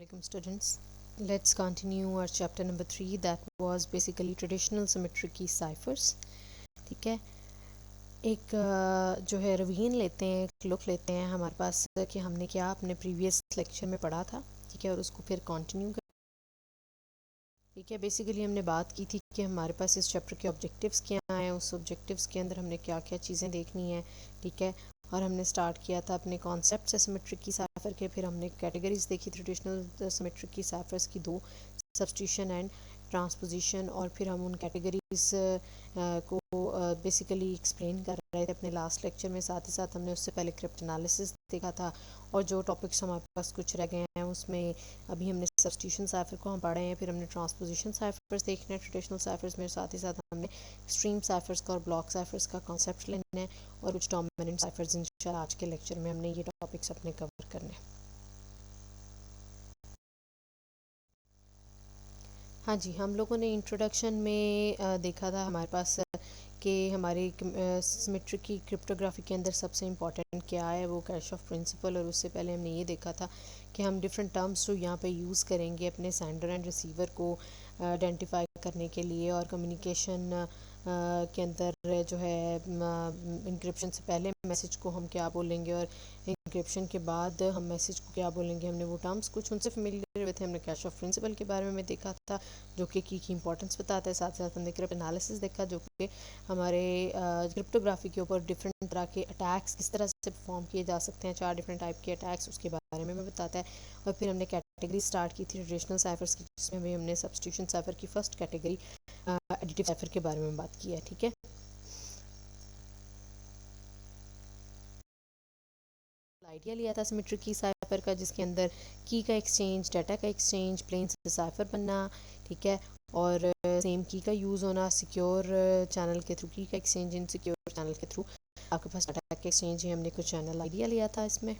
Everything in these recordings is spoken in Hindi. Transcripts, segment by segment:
Assalamualaikum students. Let's continue our chapter number 3 that was basically traditional symmetric key ciphers. ठीक है, एक जो है रिवीजन लेते हैं, एक लुक लेते हैं हमारे पास कि हमने क्या अपने प्रीवियस लेक्चर में पढ़ा था, ठीक है, और उसको फिर कंटिन्यू कर। ठीक है, बेसिकली हमने बात की थी कि हमारे पास इस चैप्टर के ऑब्जेक्टिव्स क्या हैं, उस ऑब्जेक्टिव्स के अंदर हमने क्या क्या चीज़ें देखनी है, ठीक है। और हमने स्टार्ट किया था अपने कॉन्सेप्ट से सिमेट्रिक की साइफर के, फिर हमने कैटेगरीज देखी ट्रेडिशनल सिमेट्रिक की साइफर्स की दो, सब्स्टिट्यूशन एंड ट्रांसपोजिशन, और फिर हम उन कैटेगरीज को बेसिकली एक्सप्लेन कर रहे थे अपने लास्ट लेक्चर में। साथ ही साथ हमने उससे पहले क्रिप्ट एनालिसिस देखा था, और जो टॉपिक्स हमारे पास कुछ रह गए हैं उसमें अभी हमने सब्स्टिट्यूशन साइफर को हम पढ़े हैं, फिर हमने ट्रांसपोजिशन साइफर्स देखने हैं ट्रेडिशनल साइफर्स में, साथ ही साथ हमने एक्सट्रीम साइफर्स का और ब्लॉक साइफर्स का कॉन्सेप्ट लेना है, और कुछ डोमिनेंट साइफर्स इंशाल्लाह आज के लेक्चर में हमने ये टॉपिक्स अपने कवर करने हैं। हाँ जी, हम लोगों ने इंट्रोडक्शन में देखा था हमारे पास कि हमारे सिमेट्रिक की क्रिप्टोग्राफी के अंदर सबसे इम्पॉर्टेंट क्या है, वो कैश ऑफ प्रिंसिपल। और उससे पहले हमने ये देखा था कि हम डिफरेंट टर्म्स जो यहाँ पे यूज़ करेंगे अपने सेंडर एंड रिसीवर को आइडेंटिफाई करने के लिए, और कम्युनिकेशन के अंदर जो है इंक्रिप्शन से पहले मैसेज को हम क्या बोलेंगे, और इंक्रिप्शन के बाद हम मैसेज को क्या बोलेंगे। हमने वो टर्म्स कुछ उनसे फेमिलियर हुए थे। हमने कैश ऑफ प्रिंसिपल के बारे में देखा था जो कि की इंपॉर्टेंस बताता है। साथ साथ हमने क्रिप्ट एनालिसिस देखा जो कि हमारे क्रिप्टोग्राफी के ऊपर डिफरेंट तरह के अटैक्स किस तरह से परफॉर्म किए जा सकते हैं, 4 डिफरेंट टाइप के अटैक्स उसके बारे में बताता है। और फिर हमने कैटेगरी स्टार्ट की थी ट्रेडिशनल साइफर्स की, जिसमें भी हमने सब्स्टिट्यूशन साइफर की फर्स्ट कैटेगरी एडिटिव साइफर के बारे में बात की है। ठीक है, आइडिया लिया था सिमेट्रिक की साइफर का, जिसके अंदर की का एक्सचेंज, डाटा का एक्सचेंज, प्लेन से साइफर बनना, ठीक है, और सेम की का यूज़ होना, सिक्योर चैनल के थ्रू की का एक्सचेंज, इन सिक्योर चैनल के थ्रू आपके पास डाटा का एक्सचेंज है। हमने कुछ चैनल आइडिया लिया था इसमें।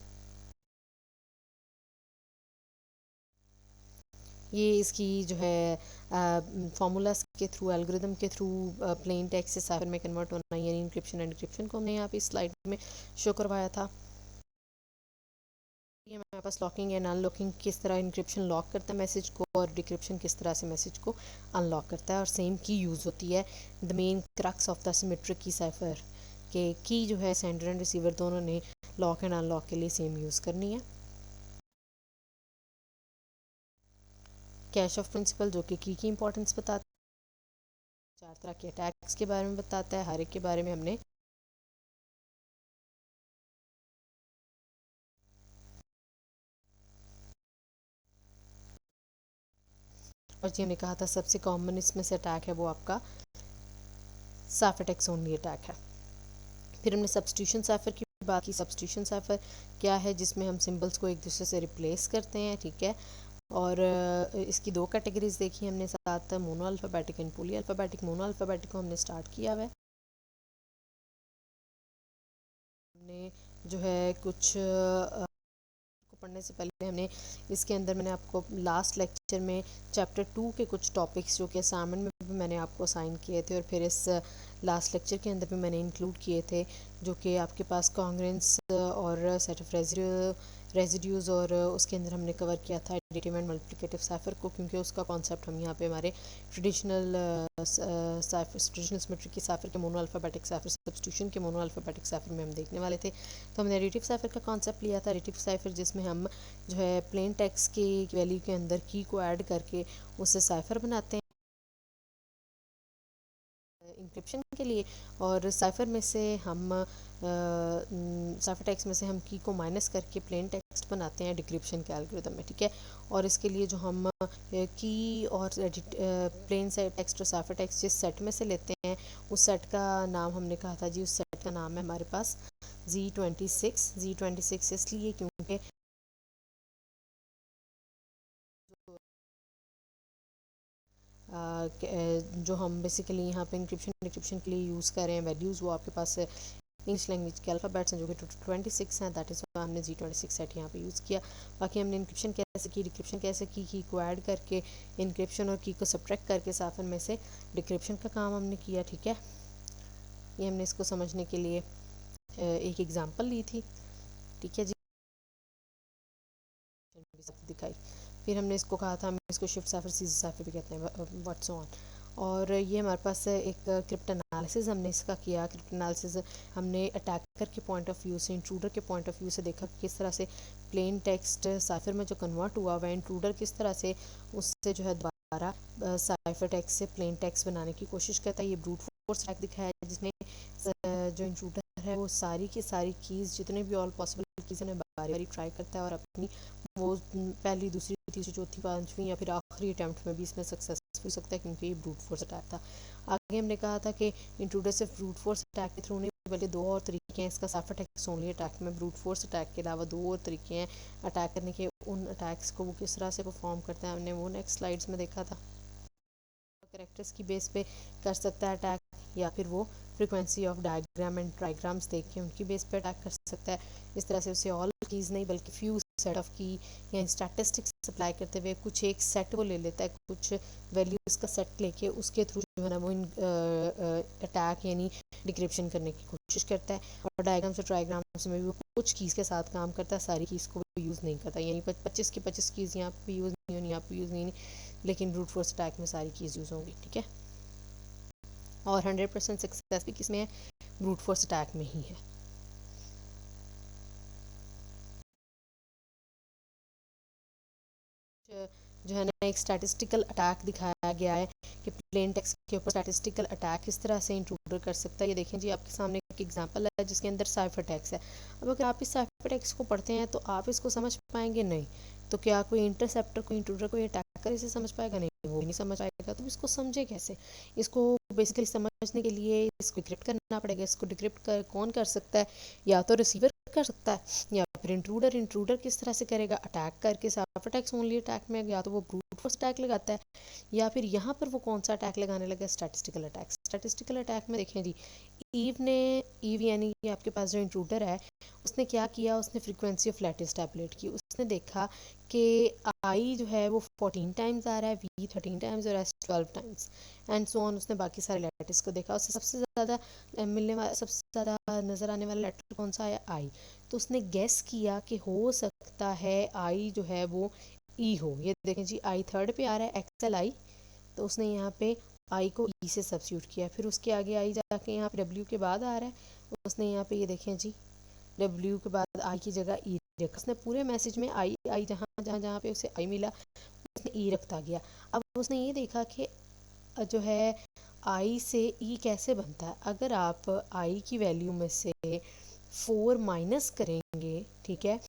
ये इसकी जो है फार्मूलाज के थ्रू, एल्गोरिदम के थ्रू प्लेन टेक्स्ट से साइफर में कन्वर्ट होना, यानी इंक्रिप्शन एंड डिक्रिप्शन को हमने यहाँ पे स्लाइड में शो करवाया था। ये हमारे पास लॉकिंग एंड अनलॉकिंग, किस तरह इंक्रिप्शन लॉक करता है मैसेज को, और डिक्रिप्शन किस तरह से मैसेज को अनलॉक करता है। और सेम की यूज़ होती है the main crux of the symmetric की साइफर के की जो है सेंडर एंड रिसीवर दोनों ने लॉक एंड अनलॉक के लिए सेम यूज़ करनी है। कैश ऑफ प्रिंसिपल जो कि की इंपॉर्टेंस बताता है, 4 तरह के अटैक्स के बारे में बताता है, हर एक के बारे में हमने। और जी हमने कहा था सबसे कॉमन इसमें से अटैक है वो आपका साइफर टेक्स्ट ओनली अटैक है। फिर हमने सब्स्टिट्यूशन साइफर की बात की। सब्स्टिट्यूशन साइफर क्या है, जिसमें हम सिंबल्स को एक दूसरे से रिप्लेस करते हैं, ठीक है। और इसकी 2 कैटेगरीज देखी हमने, साथ mono alphabetic and poly alphabetic. Mono alphabetic को हमने स्टार्ट किया हुआ है। हमने जो है कुछ को पढ़ने से पहले हमने इसके अंदर, मैंने आपको लास्ट लेक्चर में चैप्टर 2 के कुछ टॉपिक्स जो कि असाइनमेंट में भी मैंने आपको असाइन किए थे, और फिर इस लास्ट लेक्चर के अंदर भी मैंने इंक्लूड किए थे, जो कि आपके पास कॉन्ग्रेंस और सेट ऑफ रेजिड्यूज़, और उसके अंदर हमने कवर किया था एडिटिव एंड मल्टीप्लिकेटिव साइफर को, क्योंकि उसका कॉन्सेप्ट हम यहाँ पे हमारे ट्रेडिशनल ट्रेडिशनल सिमेट्रिक की साइफर के मोनो अल्फ़ाबेटिक साइफर, सब्स्टिट्यूशन के मोनो अल्फ़ाबेटिक साइफर में हम देखने वाले थे। तो हमने एडिटिव साइफर का कॉन्सेप्ट लिया था। एडिटिव साइफर जिसमें हम जो है प्लेन टेक्स्ट की वैल्यू के अंदर की को ऐड करके उससे साइफर बनाते हैं इंक्रिप्शन के लिए, और साइफर में से हम साइफर टेक्स्ट में से हम की को माइनस करके प्लेन टेक्स्ट बनाते हैं डिक्रिप्शन के एल्गोरिदम में, ठीक है। और इसके लिए जो हम की और प्लेन से टेक्स्ट और साइफर टेक्स्ट जिस सेट में से लेते हैं, उस सेट का नाम हमने कहा था जी, उस सेट का नाम है हमारे पास Z26 इसलिए क्योंकि जो हम बेसिकली यहाँ पे इंक्रिप्शन डिक्रिप्शन के लिए यूज़ कर रहे हैं वैल्यूज़, वो आपके पास इंग्लिश लैंग्वेज के अल्फ़ाबेट्स हैं जो कि 26 हैं। दैट इज़ हमने Z26 सेट यहाँ पे यूज़ किया। बाकी हमने इंक्रिप्शन कैसे की, डिक्रिप्शन कैसे की को ऐड करके इंक्रिप्शन और की को सब्ट्रैक्ट करके साइफर में से डिक्रिप्शन का काम हमने किया, ठीक है। ये हमने इसको समझने के लिए एक एग्जांपल ली थी, ठीक है जी, भी दिखाई। फिर हमने इसको कहा था हम इसको शिफ्ट साइफर सीजर साइफर भी कहते हैं, व्हाट्स ऑन। और ये हमारे पास एक क्रिप्ट एनालिसिस हमने इसका किया। क्रिप्ट एनालिसिस हमने अटैकर के पॉइंट ऑफ व्यू से, इंट्रूडर के पॉइंट ऑफ व्यू से देखा किस तरह से प्लेन टेक्स्ट साइफर में जो कन्वर्ट हुआ हुआ है, इंट्रूडर किस तरह से उससे जो है दोबारा साइफर टेक्स्ट से प्लेन टेक्स्ट बनाने की कोशिश करता है। ये ब्रूट फोर्स अटैक दिखाया है जिसमें जो इंट्रूडर है वो सारी की सारी कीज़, जितने भी ऑल पॉसिबल कीज़ उन्हें बारी बारी ट्राई करता है और अपनी वो पहली, दूसरी, तीसरी, चौथी, पांचवी या फिर आखिरी अटैम्प्ट में भी इसमें सक्सेसफुल हो सकता है, क्योंकि ये ब्रूट फोर्स अटैक था। आगे हमने कहा था कि इंट्रूडर सिर्फ ब्रूट फोर्स अटैक के थ्रू नहीं, बल्कि दो और तरीके हैं इसका साइफर टेक्स्ट ओनली अटैक में। ब्रूट फोर्स अटैक के अलावा दो और तरीके हैं अटैक करने के। उन अटैक्स को वो किस तरह से परफॉर्म करता है हमने वो नेक्स्ट स्लाइड्स में देखा था। कैरेक्टर्स की बेस पे कर सकता है अटैक, या फिर वो फ्रीक्वेंसी ऑफ डायग्राम एंड ट्राइग्राम्स देख के उनकी बेस पे अटैक कर सकता है। इस तरह से उसे ऑल कीज़ नहीं बल्कि फ्यू सेट ऑफ की या स्टैटिस्टिक्स अप्लाई करते हुए कुछ एक सेट वो ले लेता है, कुछ वैल्यूज का सेट लेके उसके थ्रू जो है ना वो अटैक यानी डिक्रिप्शन करने की कोशिश करता है। और डायग्राम्स और ट्राइग्राम्स में भी वो कुछ कीज़ के साथ काम करता है, सारी कीज़ को वो यूज़ नहीं करता। यानी 25 की 25 कीज़ यहाँ पे यूज़ नहीं होनी, यहाँ पे यूज़ नहीं, लेकिन ब्रूट फोर्स अटैक में सारी कीज़ यूज़ होंगी, ठीक है। और 100% सक्सेस भी किसमें है? ब्रूट फोर्स अटैक में ही है। जो है ना एक स्टैटिस्टिकल अटैक दिखाया गया है कि प्लेन टेक्स्ट के ऊपर स्टैटिस्टिकल अटैक किस तरह से इंट्रूडर कर सकता है। ये देखें जी, आपके सामने एक एग्जांपल है जिसके अंदर साइफर टेक्स्ट है। अब अगर आप इस साइफर टेक्स्ट को पढ़ते हैं तो आप इसको समझ पाएंगे नहीं, तो क्या कोई इंटरसेप्टर, कोई इंट्रूडर, कोई अटैकर इसे समझ पाएगा? नहीं, वो नहीं समझ पाएगा। तो इसको समझे कैसे? इसको बेसिकली समझने के लिए इसको डिक्रिप्ट करना पड़ेगा। इसको डिक्रिप्ट कौन कर सकता है? या तो रिसीवर कर सकता है, या फिर इंट्रूडर। इंट्रूडर किस तरह से करेगा? अटैक करके साइफर टेक्स्ट ओनली अटैक में, या तो वो ब्रूट फोर्स अटैक लगाता है, या फिर यहाँ पर वो कौन सा अटैक लगाने लगा? Statistical attack. स्टैटिस्टिकल अटैक में देखें जी, ईव यानी कि आपके पास जो इंट्रूडर है उसने क्या किया, उसने फ्रीक्वेंसी ऑफ लैटिस टैबलेट की। उसने देखा कि आई जो है वो 14 टाइम्स आ रहा है, वी 13 टाइम्स और S 12 times and so on. उसने बाकी सारे लैटिस को देखा, उससे सबसे ज़्यादा मिलने वाला, सबसे ज़्यादा नज़र आने वाला लेटर कौन सा आया? आई। तो उसने गेस किया कि हो सकता है आई जो है वो ई हो। ये देखें जी, आई थर्ड पे आ रहा है, एक्सएल आई, तो उसने यहाँ पे आई को ई से सब्सिट्यूट किया। फिर उसके आगे आई जाके यहाँ पे डब्ल्यू के बाद आ रहा है, उसने यहाँ पे ये देखें जी डब्ल्यू के बाद आई की जगह ई रखा। उसने पूरे मैसेज में आई आई जहाँ जहाँ जहाँ पे उसे आई मिला उसने ई रखता गया। अब उसने ये देखा कि जो है आई से ई कैसे बनता है। अगर आप आई की वैल्यू में से 4 माइनस करेंगे, ठीक है,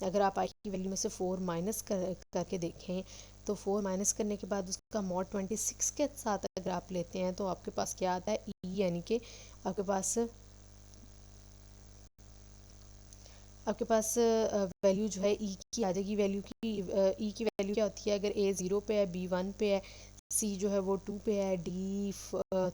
अगर आप आई की वैल्यू में से 4 माइनस करके देखें तो 4 माइनस करने के बाद उसका मॉड 26 के साथ अगर आप लेते हैं तो आपके पास क्या आता है? ई, यानी कि आपके पास वैल्यू जो है ई की आ जाएगी। वैल्यू की ई की वैल्यू क्या होती है? अगर ए 0 पे है, बी 1 पे है, सी जो है वो 2 पे है, डी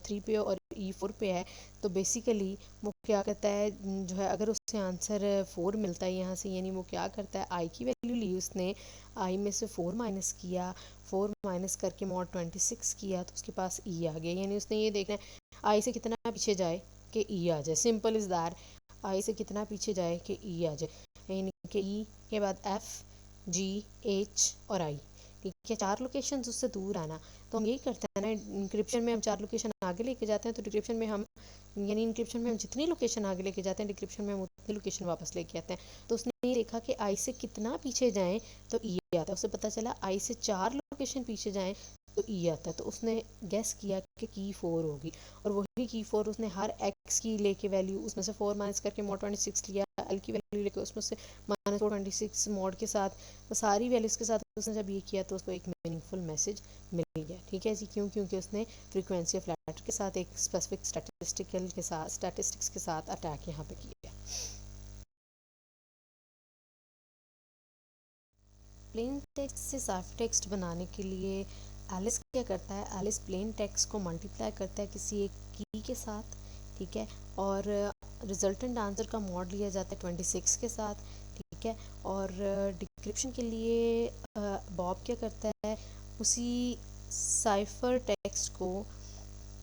3 पे और ई 4 पे है, तो बेसिकली वो क्या करता है जो है, अगर उससे आंसर 4 मिलता है यहाँ से, यानी वो क्या करता है, आई की वैल्यू ली उसने, आई में से 4 माइनस किया, 4 माइनस करके मॉड 26 किया तो उसके पास ई आ गया। यानी उसने ये देखना है आई से कितना पीछे जाए कि ई आ जाए। सिंपल इज़ दैट, आई से कितना पीछे जाए कि ई आ जाए। यानी कि ई के बाद एफ, जी, एच और आई, ठीक है, 4 लोकेशन उससे दूर आना। तो हम यही करते हैं ना, इंक्रिप्शन में हम 4 लोकेशन आगे लेके जाते हैं, तो डिक्रिप्शन में हम, यानी इंक्रिप्शन में हम जितनी लोकेशन आगे लेके जाते हैं डिक्रिप्शन में हम उतनी लोकेशन वापस लेके आते हैं। तो उसने ये देखा कि आई से कितना पीछे जाएं तो ई आता है। उसे पता चला आई से 4 लोकेशन पीछे जाएं तो ई आता है। तो उसने गेस किया कि की 4 होगी, और वही की 4 उसने हर एक्स की लेके वैल्यू उसमें से 4 माइनस करके मॉड 26 लिया, एल की वैल्यू लेके उसमें से माइनस 426 मॉड के साथ, तो सारी वैल्यूज़ के साथ उसने जब ये किया तो उसको एक मीनिंगफुल मैसेज मिल गया, ठीक है जी। क्यों? क्योंकि उसने फ्रीक्वेंसी ऑफ लैटर के साथ एक स्पेसिफिक स्टैटिस्टिक्स के साथ अटैक यहाँ पे किया। प्लेन टेक्स्ट से साइफर टेक्स्ट बनाने के लिए एलिस क्या करता है? एलिस प्लेन टेक्स्ट को मल्टीप्लाई करता है किसी एक की के साथ, ठीक है, और रिजल्टेंट आंसर का मॉड लिया जाता है 26 के साथ, ठीक है। और डिक्रिप्शन के लिए बॉब क्या करता है? उसी साइफर टेक्स्ट को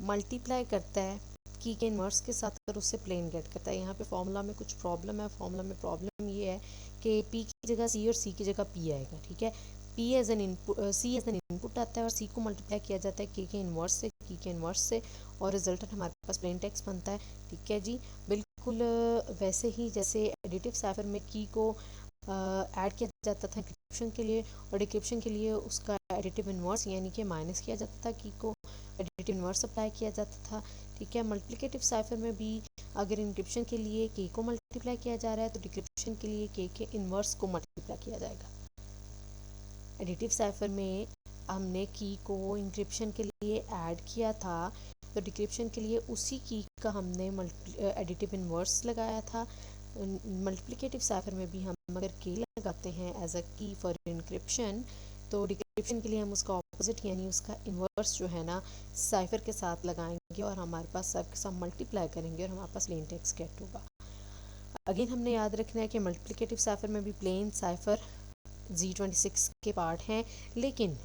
मल्टीप्लाई करता है की के इन्वर्स के साथ और उससे प्लेन गेट करता है। यहाँ पे फॉर्मूला में कुछ प्रॉब्लम है। फॉर्मूला में प्रॉब्लम ये है कि पी की जगह सी और सी की जगह पी आएगा, ठीक है। P as an input, C as an input आता है और सी को मल्टीप्लाई किया जाता है के इन्वर्स से, के इन्वर्स से, और रिजल्टेंट हमारे पास प्लेन टेक्स्ट बनता है। ठीक है जी, बिल्कुल वैसे ही जैसे एडिटिव साइफर में की को ऐड किया जाता था डिक्रिप्शन के लिए, और डिक्रिप्शन के लिए उसका एडिटिव इन्वर्स यानी कि माइनस किया जाता था, की को एडिटिव इन्वर्स अप्लाई किया जाता था। ठीक है, मल्टीप्लिकेटिव साइफर में भी अगर इंक्रिप्शन के लिए के को मल्टीप्लाई किया जा रहा है तो डिक्रिप्शन के लिए के इन्वर्स को मल्टीप्लाई किया जाएगा। एडिटिव साइफर में हमने की को इंक्रिप्शन के लिए ऐड किया था, तो डिक्रिप्शन के लिए उसी की का हमने एडिटिव इन्वर्स लगाया था। मल्टीप्लिकेटिव साइफर में भी हम अगर के लगाते हैं एज अ की फॉर इंक्रिप्शन, तो डिक्रिप्शन के लिए हम उसका ऑपोजिट यानी उसका इन्वर्स जो है ना साइफर के साथ लगाएंगे और हमारे पास साइफर के साथ मल्टीप्लाई करेंगे और हमारे पास प्लेन टेक्स्ट गेट होगा। अगेन हमने याद रखना है कि मल्टीप्लिकेटिव साइफर में भी प्लेन साइफर Z26 के पार्ट हैं, लेकिन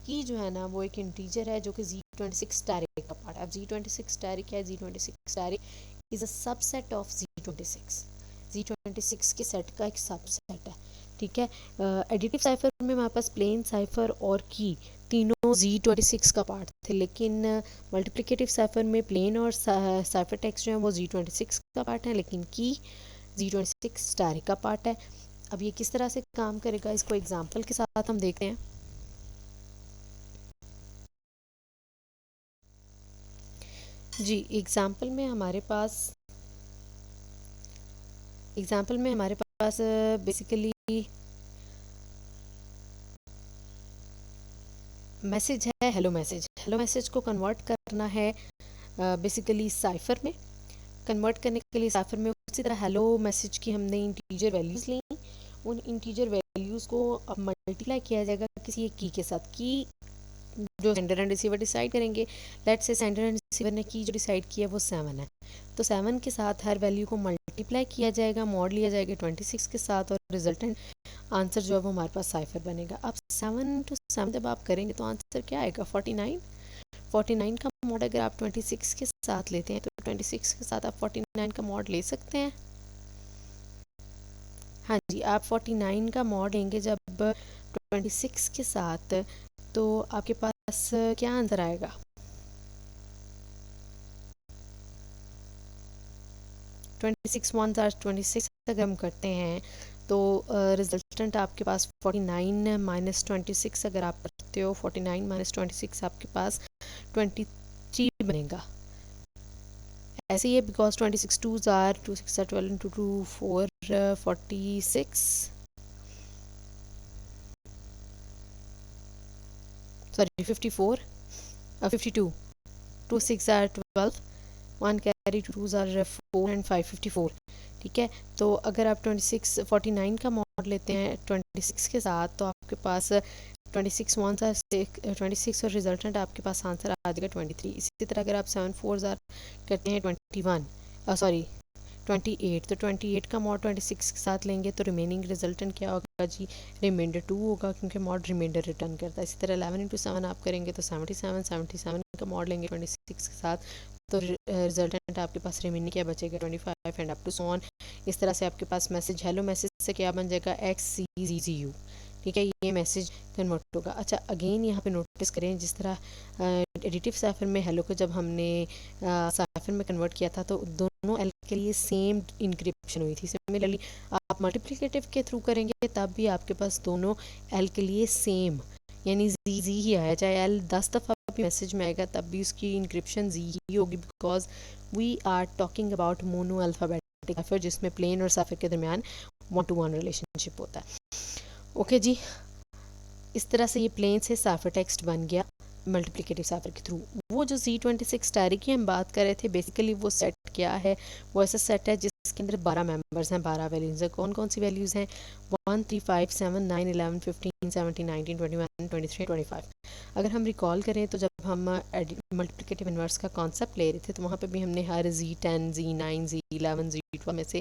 की जो है ना वो एक इंटीजर है जो कि Z26 स्टैरिक का पार्ट है। अब Z26 स्टैरिक क्या है? Z26 asterisk is a subset of Z26, Z26 के सेट का एक सबसेट है। ठीक है, एडिटिव साइफर में हमारे पास प्लेन साइफर और की तीनों Z26 का पार्ट थे, लेकिन मल्टीप्लिकेटिव साइफर में प्लेन और साइफर टेक्स्ट जो है वो Z26 का पार्ट है, लेकिन की Z26 स्टैरिक का पार्ट है। अब ये किस तरह से काम करेगा इसको एग्जांपल के साथ हम देखते हैं। जी, एग्जांपल में हमारे पास बेसिकली मैसेज है, हेलो मैसेज। हेलो मैसेज को कन्वर्ट करना है बेसिकली साइफर में। कन्वर्ट करने के लिए साइफर में उसी तरह हेलो मैसेज की हमने इंटीजर वैल्यूज़ ली, उन इंटीजर वैल्यूज़ को अब मल्टीप्लाई किया जाएगा किसी एक की के साथ। की जो सेंडर एंड रिसीवर डिसाइड करेंगे, let's say sender and receiver ने की जो डिसाइड किया वो 7 है, तो 7 के साथ हर वैल्यू को मल्टीप्लाई किया जाएगा, मॉड लिया जाएगा 26 के साथ, और रिजल्टेंट आंसर जो है वो हमारे पास साइफर बनेगा। अब 7 to 7 जब आप करेंगे तो आंसर क्या आएगा? 49। 49 का मॉड अगर आप 26 के साथ लेते हैं तो 26 के साथ आप 49 का मॉड ले सकते हैं। हाँ जी, आप 49 का मॉड लेंगे जब 26 के साथ, तो आपके पास क्या आंसर आएगा? 26 1 26 अगर हम करते हैं तो रिजल्टेंट आपके पास 49 माइनस 26 अगर आप करते हो, 49 माइनस 26 आपके पास 23 बनेगा। ऐसे ही है because 26 2 are 2 6 are 12 into 2 4 46 sorry 54 52 2 6 are 12 1 carry 2 are 4 and 5 54। ठीक है, तो अगर आप 49 का मॉड लेते हैं 26 के साथ तो आपके पास 26 1 सा 26 और रिजल्टेंट आपके पास आंसर आ जाएगा 23। इसी तरह अगर आप 7 4 जार करते हैं 21 सॉरी 28, तो 28 का मॉड 26 के साथ लेंगे तो रिमेनिंग रिजल्टेंट क्या होगा जी? रिमाइंडर 2 होगा, क्योंकि मॉड रिमाइंडर रिटर्न करता है। इसी तरह 11 into 7 आप करेंगे तो 77 का मॉड लेंगे 26 के साथ, तो रिजल्टेंट आपके पास रिमेनिंग क्या बचेगा? 25 and up to so on. इस तरह से आपके पास मैसेज हेलो मैसेज से क्या बन जाएगा? XCZU। ठीक है, ये मैसेज कन्वर्ट होगा। अच्छा, अगेन यहाँ पे नोटिस करें जिस तरह एडिटिव साइफर में हेलो को जब हमने साइफर में कन्वर्ट किया था तो दोनों एल के लिए सेम इंक्रिप्शन हुई थी। सिमिलरली आप मल्टीप्लिकेटिव के थ्रू करेंगे तब भी आपके पास दोनों एल के लिए सेम यानी जी ही आया, चाहे एल 10 दफ़ा भी मैसेज में आएगा तब भी उसकी इंक्रिप्शन जी ही होगी, because we are talking about monoalphabetic cipher जिसमें प्लेन और साइफर के दरमियान 1 to 1 रिलेशनशिप होता है। ओके जी, इस तरह से ये प्लेन से साइफर टेक्स्ट बन गया मल्टीप्लिकेटिव साइफर के थ्रू। वो जो Z26 टैरी की हम बात कर रहे थे, बेसिकली वो सेट क्या है? वो ऐसा सेट है जिसके अंदर 12 मेंबर्स हैं, 12 वैल्यूज़ हैं। कौन कौन सी वैल्यूज़ हैं? 1 3 5 7 9 11 15 17 19 21 23 25। अगर हम रिकॉल करें तो जब हम मल्टीप्लिकेटिव इन्वर्स का कॉन्सेप्ट ले रहे थे तो वहाँ पे भी हमने हर Z10 Z9 Z11 Z12 में से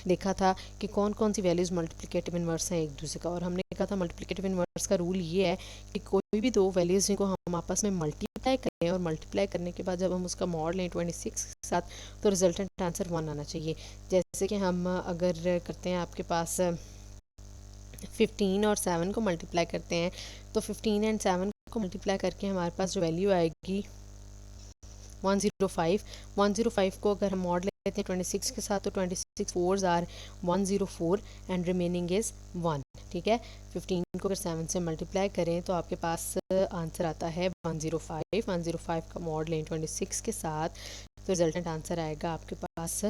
देखा था कि कौन कौन सी वैल्यूज़ मल्टीप्लिकेटिव इन्वर्स हैं एक दूसरे का, और हमने कहा था मल्टीप्लिकेटिव इन्वर्स का रूल ये है कि कोई भी दो वैल्यूज़ जिनको हम आपस में मल्टीप्लाई करें और मल्टीप्लाई करने के बाद जब हम उसका मॉड लें 26 के साथ तो रिजल्टेंट आंसर 1 आना चाहिए। जैसे कि हम अगर करते हैं आपके पास 15 और 7 को मल्टीप्लाई करते हैं तो 15 एंड 7 को मल्टीप्लाई करके हमारे पास जो वैल्यू आएगी 105। 105 को अगर हम मॉड लेते हैं 26 के साथ तो 26 fours are 104 and remaining is 1। ठीक है, 15 को अगर 7 से मल्टीप्लाई करें तो आपके पास आंसर आता है 105। 105 का मॉड लें 26 के साथ तो रिजल्टेंट आंसर आएगा आपके पास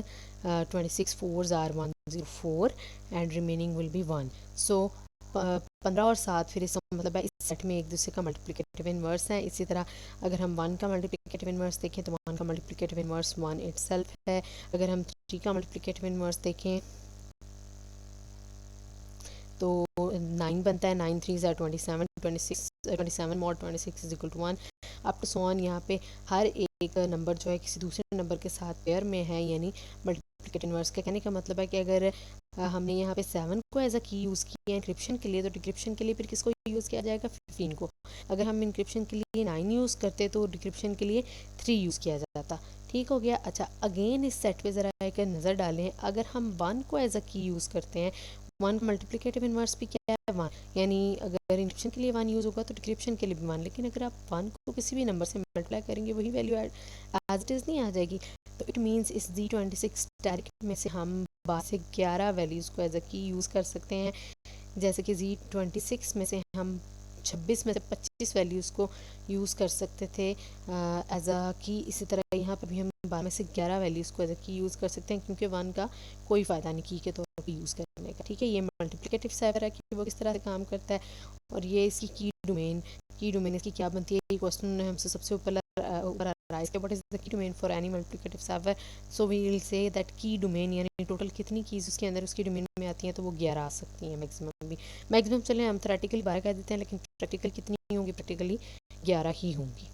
26 fours are 104 and remaining will be 1। So 15 और 7 फिर इसका मतलब है इस सेट में एक दूसरे का मल्टीप्लिकेटिव इनवर्स है। इसी तरह अगर हम 1 का मल्टीप्लिकेटिव इनवर्स देखें तो 1 का मल्टीप्लिकेटिव इनवर्स 1 इटसेल्फ है। अगर हम 3 का मल्टीप्लिकेटिव इनवर्स देखें तो 9 बनता है, 9 3 ज़ा 27, 27 mod 26 is equal to 1 up to so on. यहाँ पे हर एक नंबर जो है किसी दूसरे नंबर के साथ पेयर में है, यानी मल्टीप्लिकेटिव इनवर्स का कहने का मतलब है कि अगर हमने यहाँ पे 7 को एज अ की यूज़ किया इंक्रिप्शन के लिए तो डिक्रिप्शन के लिए फिर किसको यूज़ किया जाएगा 15 को। अगर हम इंक्रिप्शन के लिए 9 यूज़ करते तो डिक्रिप्शन के लिए 3 यूज़ किया जाता। ठीक हो गया। अच्छा, अगेन इस सेट पे ज़रा एक नज़र डालें। अगर हम 1 को एज अ की यूज़ करते हैं, 1 का मल्टीप्लिकेटिव इनवर्स भी क्या है 1, यानी अगर इंक्रिप्शन के लिए 1 यूज़ होगा तो डिक्रिप्शन के लिए भी 1। लेकिन अगर आप 1 को किसी भी नंबर से मल्टीप्लाई करेंगे वही वैल्यू एज इट इज़ नहीं आ जाएगी। तो इट मीन्स इस Z26 डायरेक्ट में से हम 12 से 11 वैल्यूज़ को एज अ की यूज़ कर सकते हैं। जैसे कि Z26 में से हम 26 में से 25 वैल्यूज़ को यूज़ कर सकते थे एज अ की। इसी तरह यहाँ पर भी हम 12 में से 11 वैल्यूज़ को एज अ की यूज़ कर सकते हैं, क्योंकि 1 का कोई फ़ायदा नहीं की के तौर पर यूज़ करने का। ठीक है, ये मल्टीप्लिकेटिव साइफर है कि वो किस तरह से काम करता है और ये इसकी की डोमेन इसकी क्या बनती है। ये क्वेश्चन हमसे सबसे ऊपर राइज के what is the key domain for any multiplicative cipher. So we will say that key domain यानी टोटल कितनी कीज उसके अंदर उसकी डोमेन में आती हैं तो वो 11 आ सकती हैं मैक्सिमम भी। मैक्सिमम चले हम थ्योरेटिकली 12 कह देते हैं, लेकिन प्रैक्टिकल कितनी होंगी, प्रैक्टिकली 11 ही होंगी।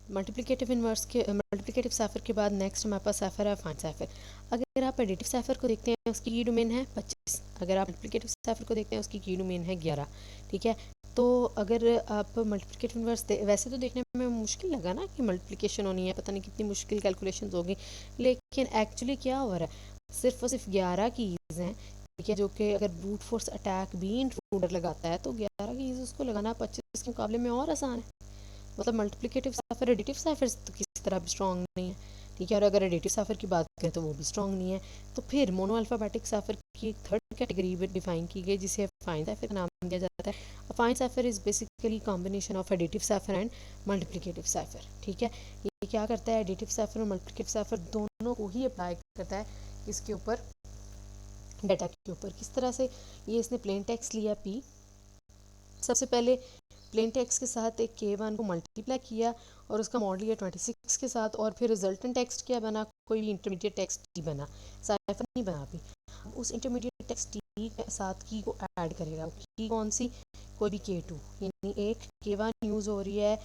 मल्टीप्लिकेटिव साइफर के बाद नेक्स्ट हमारे पास साइफर है फाइन साइफर। अगर आप एडिटिव साइफर को देखते हैं उसकी की डोमेन है 25। अगर आप मल्टीप्लिकेटिव साइफर को देखते हैं उसकी की डोमेन है 11। ठीक है, तो अगर आप मल्टीप्लिकेटिव इनवर्स वैसे तो देखने में मुश्किल लगा ना कि मल्टीप्लिकेशन होनी है, पता नहीं कितनी मुश्किल कैलकुलेशन होगी, लेकिन एक्चुअली क्या हो रहा है, सिर्फ और सिर्फ 11 कीज़ हैं। ठीक है, जो कि अगर ब्रूट फोर्स अटैक भी इंट्रूडर लगाता है तो 11 कीज़ उसको लगाना 25 के मुकाबले में और आसान है। मतलब मल्टीप्लिकेटिव साइफर एडिटिव साइफर तो किसी तरह भी स्ट्रॉन्ग नहीं है। ठीक है, और अगर एडिटिव साइफर की बात करें तो वो भी स्ट्रॉन्ग नहीं है। तो फिर मोनो अल्फाबेटिक साइफर की एक थर्ड कैटेगरी भी डिफाइन की गई जिसे अफाइन साइफर का नाम दिया जाता है। अफाइन cipher is basically combination of additive cipher and multiplicative cipher. ठीक है, ये क्या करता है, एडिटिव साइफर और मल्टीप्लिकेटिव साइफर दोनों को ही अप्लाई करता है किसके ऊपर, डाटा के ऊपर। किस तरह से, ये इसने प्लेन टेक्स्ट लिया P, सबसे पहले प्लेन टेक्स्ट के साथ एक K1 को मल्टीप्लाई किया और उसका मॉड लिया 26 के साथ, और फिर रिजल्टेंट टेक्स्ट क्या बना, कोई भी इंटरमीडिएट टेक्स्ट टी बना, साइफर नहीं बना अभी। उस इंटरमीडिएट टेक्स्ट टी के साथ की को ऐड करेगा। की कौन सी, कोई भी K2, यानी एक K1 यूज़ हो रही है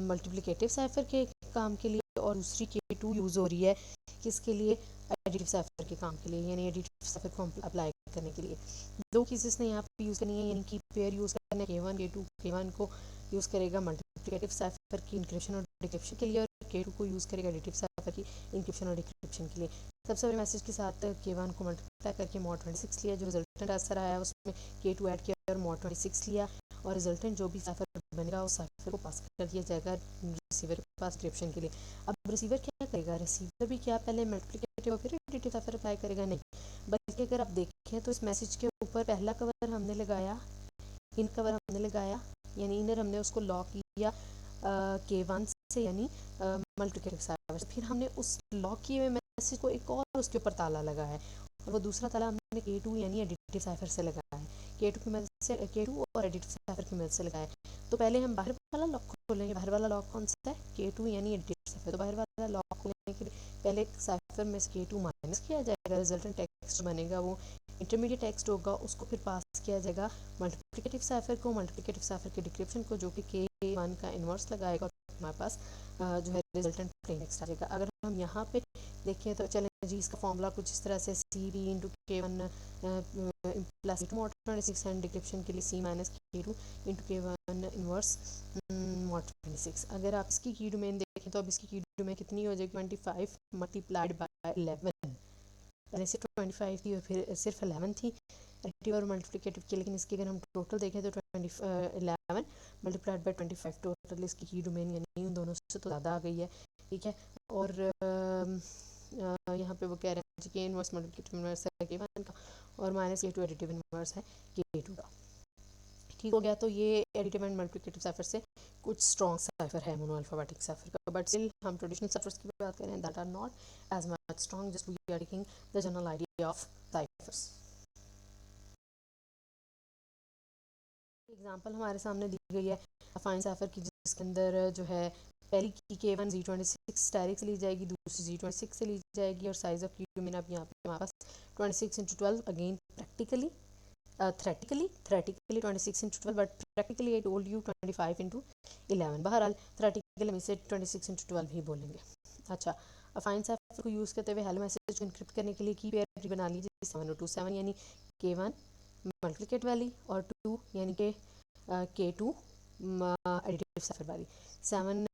मल्टीप्लिकेटिव साइफर के काम के लिए और दूसरी K2 यूज़ हो रही है किसके लिए, एडिटिव साइफर के काम के लिए, यानी एडिटिव साइफर को अप्लाई करने के लिए। दो केसेस ने यहाँ पे यूज़ करनी है, यानी कि पेयर यूज़ करना है K1 K2। K1 को यूज़ करेगा मल्टीप्लिकेटिव साइफर की इंक्रिप्शन और डिक्रिप्शन के लिए, और K2 को यूज़ करेगा एडिटिव साइफर की इंक्रिप्शन और डिक्रिप्शन के लिए। सबसे बड़े मैसेज के साथ K1 को मल्टीप्लाई करके मॉड 26 लिया, जो रिजल्टेंट आंसर आया उसमें K2 ऐड किया और मॉड 26 लिया, और रिजल्टेंट जो भी साइफर बनेगा उस साइफर को पास कर दिया जाएगा रिसीवर के पास डिक्रिप्शन के लिए। अब रिसीवर क्या करेगा, रिसीवर भी क्या पहले मल्टीप्लिकेटिव और फिर एडिटिव साइफर अप्लाई करेगा, नहीं, बल्कि अगर आप देखें तो इस मैसेज के ऊपर पहला कवर हमने लगाया, इन कवर हमने लगाया, यानी इनर हमने उसको लॉक किया K1 से, यानी मल्टीप्लिकेटिव साइफर। फिर हमने उस लॉक किए हुए मैसेज को एक और उसके ऊपर ताला लगाया है, और वो दूसरा ताला हमने K2 यानी एडिटिव साइफर से लगाया है। K2 की मदद से, K2 और एडिटिव साइफर की मदद से लगाया है। तो पहले हम बाहर वाला लॉक खोलेंगे। बाहर वाला लॉक कौन सा है, K2 यानी एडिटिव साइफर। तो बाहर वाला लॉक खोलने के लिए पहले साइफर में से K2 माइनस किया जाएगा, रिजल्टेंट टेक्स्ट बनेगा वो इंटरमीडिएट टेक्स्ट होगा, उसको फिर पास किया जाएगा मल्टीप्लिकेटिव साइफर को, मल्टीप्लिकेटिव साइफर के डिक्रिप्शन को, जो कि K1 का इन्वर्स लगाएगा, और हमारे पास जो है रिजल्टेंट प्लेन टेक्स्ट आ जाएगा। अगर हम यहाँ पे देखें तो चलें जी, इसका फॉर्मूला कुछ इस तरह से C B into K1 plus mod 26 and decryption के लिए C minus K2 into K1 inverse mod 26। अगर आप इसकी की डोमेन देखें तो अब इसकी की डोमेन कितनी हो जाएगी, 25 मल्टीप्लाइड बाय 11। पहले से 25 थी और फिर सिर्फ 11 थी एडिटिव और मल्टीप्लिकेटिव की, लेकिन इसकी अगर हम टोटल देखें तो 11 मल्टीप्लाइड बाई 25 टोटल इसकी की डोमेन यानी उन दोनों से तो ज़्यादा आ गई है, ठीक है। और यहाँ पे वो कह रहे हैं कि इनवर्स मल्टीप्लिकेटिव इनवर्स है K1 का और माइनस K2 एडिटिव इनवर्स है K2 का, ठीक हो गया। तो ये एडिटिव एंड मल्टीप्लिकेटिव साइफर से कुछ स्ट्रॉन्ग साइफर है मोनो अल्फाबेटिक साइफर का, बट स्टिल हम ट्रेडिशनल साइफर्स की बात करें that are not as much strong, just we are taking the general idea of ciphers. Example हमारे सामने दी गई है अफाइन साइफर की, जिसके अंदर जो है पहली की K1 Z26 डायरेक्ट से ली जाएगी, दूसरी Z26 से ली जाएगी और साइज ऑफ की डोमेन अब यहाँ पे हमारे पास 26 × 12 again practically theoretically 26 × 12 but practically I told you 25 × 11, बहरहाल theoretically हम इसे 26 × 12 ही बोलेंगे। अच्छा, अफाइन साइफर को यूज़ करते हुए हेलो मैसेज को इनक्रिप्ट करने के लिए की पेयर बना लीजिए 702 यानी K1 मल्टीप्लिकेट वाली और 2 यानी कि K2 एडिटिव साइफर वाली। 7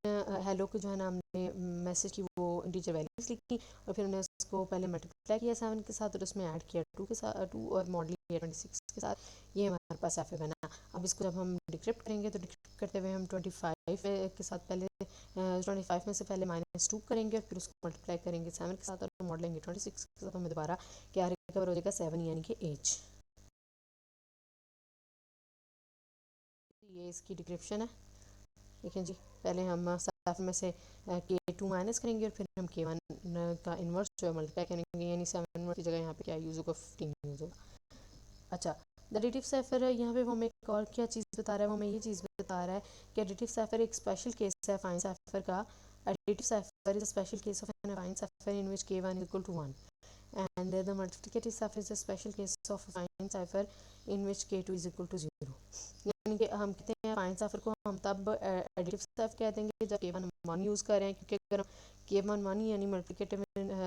हेलो को जो है ना हमने मैसेज की वो इंटीजर वैल्यूज लिखी और फिर हमने उसको पहले मल्टीप्लाई किया 7 के साथ और उसमें ऐड किया 2 के साथ 2 और मॉडल किया 26 के साथ, ये हमारे पास साइफर बना। अब इसको जब हम डिक्रिप्ट करेंगे तो डिक्रिप्ट करते हुए हम 25 के साथ पहले 25 में से पहले -2 करेंगे और फिर उसको मल्टीप्लाई करेंगे 7 के साथ और मॉडल लेंगे 26 के साथ, हमें दोबारा क्या रिकवर हो जाएगा 7 यानी कि एज। ये इसकी डिस्क्रिप्शन है, देखें जी। पहले हम साइफर में से K2 माइनस करेंगे और फिर हम K1 का इन्वर्स जो है मल्टीप्लाई करेंगे, यानी 7 की जगह यहाँ पे क्या यूज़ होगा 15 यूज़ होगा। अच्छा, द एडिटिव साइफर है, यहाँ पे वो हमें एक और क्या चीज़ बता रहा है, वो हमें ये चीज़ बता रहा है कि एडिटिव साइफर एक स्पेशल केस है फाइन साइफर का। Additive cipher is a special case of an affine cipher in which K1 is equal to 1 and the multiplicative cipher is a special case of a fine cipher in which K2 is equal to 0। यानी कि हम कहते हैं फाइन साइफर को हम तब एडिटिव साइफर कह देंगे जब K1 1 यूज़ कर रहे हैं, क्योंकि अगर हम K1 1 यानी मल्टीप्लिकेटिव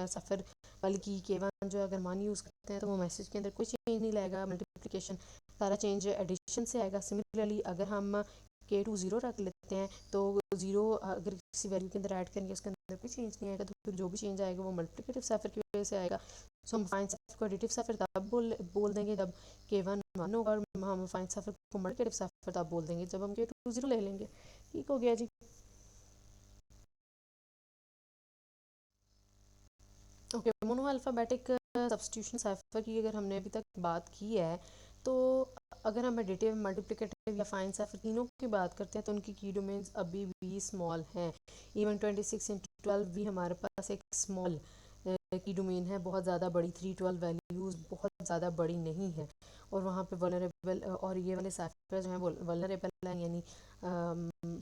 साइफर वाली की K1 जो अगर 1 यूज़ करते हैं तो वो मैसेज के अंदर कोई चेंज नहीं लाएगा, मल्टीप्लिकेशन सारा चेंज एडिशन से आएगा। सिमिलरली अगर हम K2 0 रख लेते हैं तो 0 अगर किसी वैल्यू के अंदर ऐड करेंगे उसके अंदर कोई चेंज नहीं आएगा, तो फिर जो भी चेंज आएगा वो मल्टीप्लिकेटिव साइफर की वजह से आएगा। सो हम फाइन साइफर को एडिटिव साइफर तब बोल देंगे जब K1 1 होगा और हम फाइन साइफर को मल्टीप्लिकेटिव साइफर तब बोल देंगे जब हम K2 0 ले लेंगे। ठीक हो गया जी। Okay, monoalphabetic substitution cipher की अगर हमने अभी तक बात की है, तो अगर हम एडिटिव मल्टीप्लिकेटिव या फाइन साइफर तीनों की बात करते हैं तो उनकी की डोमेन्स अभी भी स्मॉल हैं। इवन 26 × 12 भी हमारे पास एक स्मॉल की डोमेन है, बहुत ज़्यादा बड़ी 312 वैल्यूज़ बहुत ज़्यादा बड़ी नहीं है, और वहाँ पे वल्नरेबल और ये वाले साइफर जो हैं वल्नरेबल हैं, यानी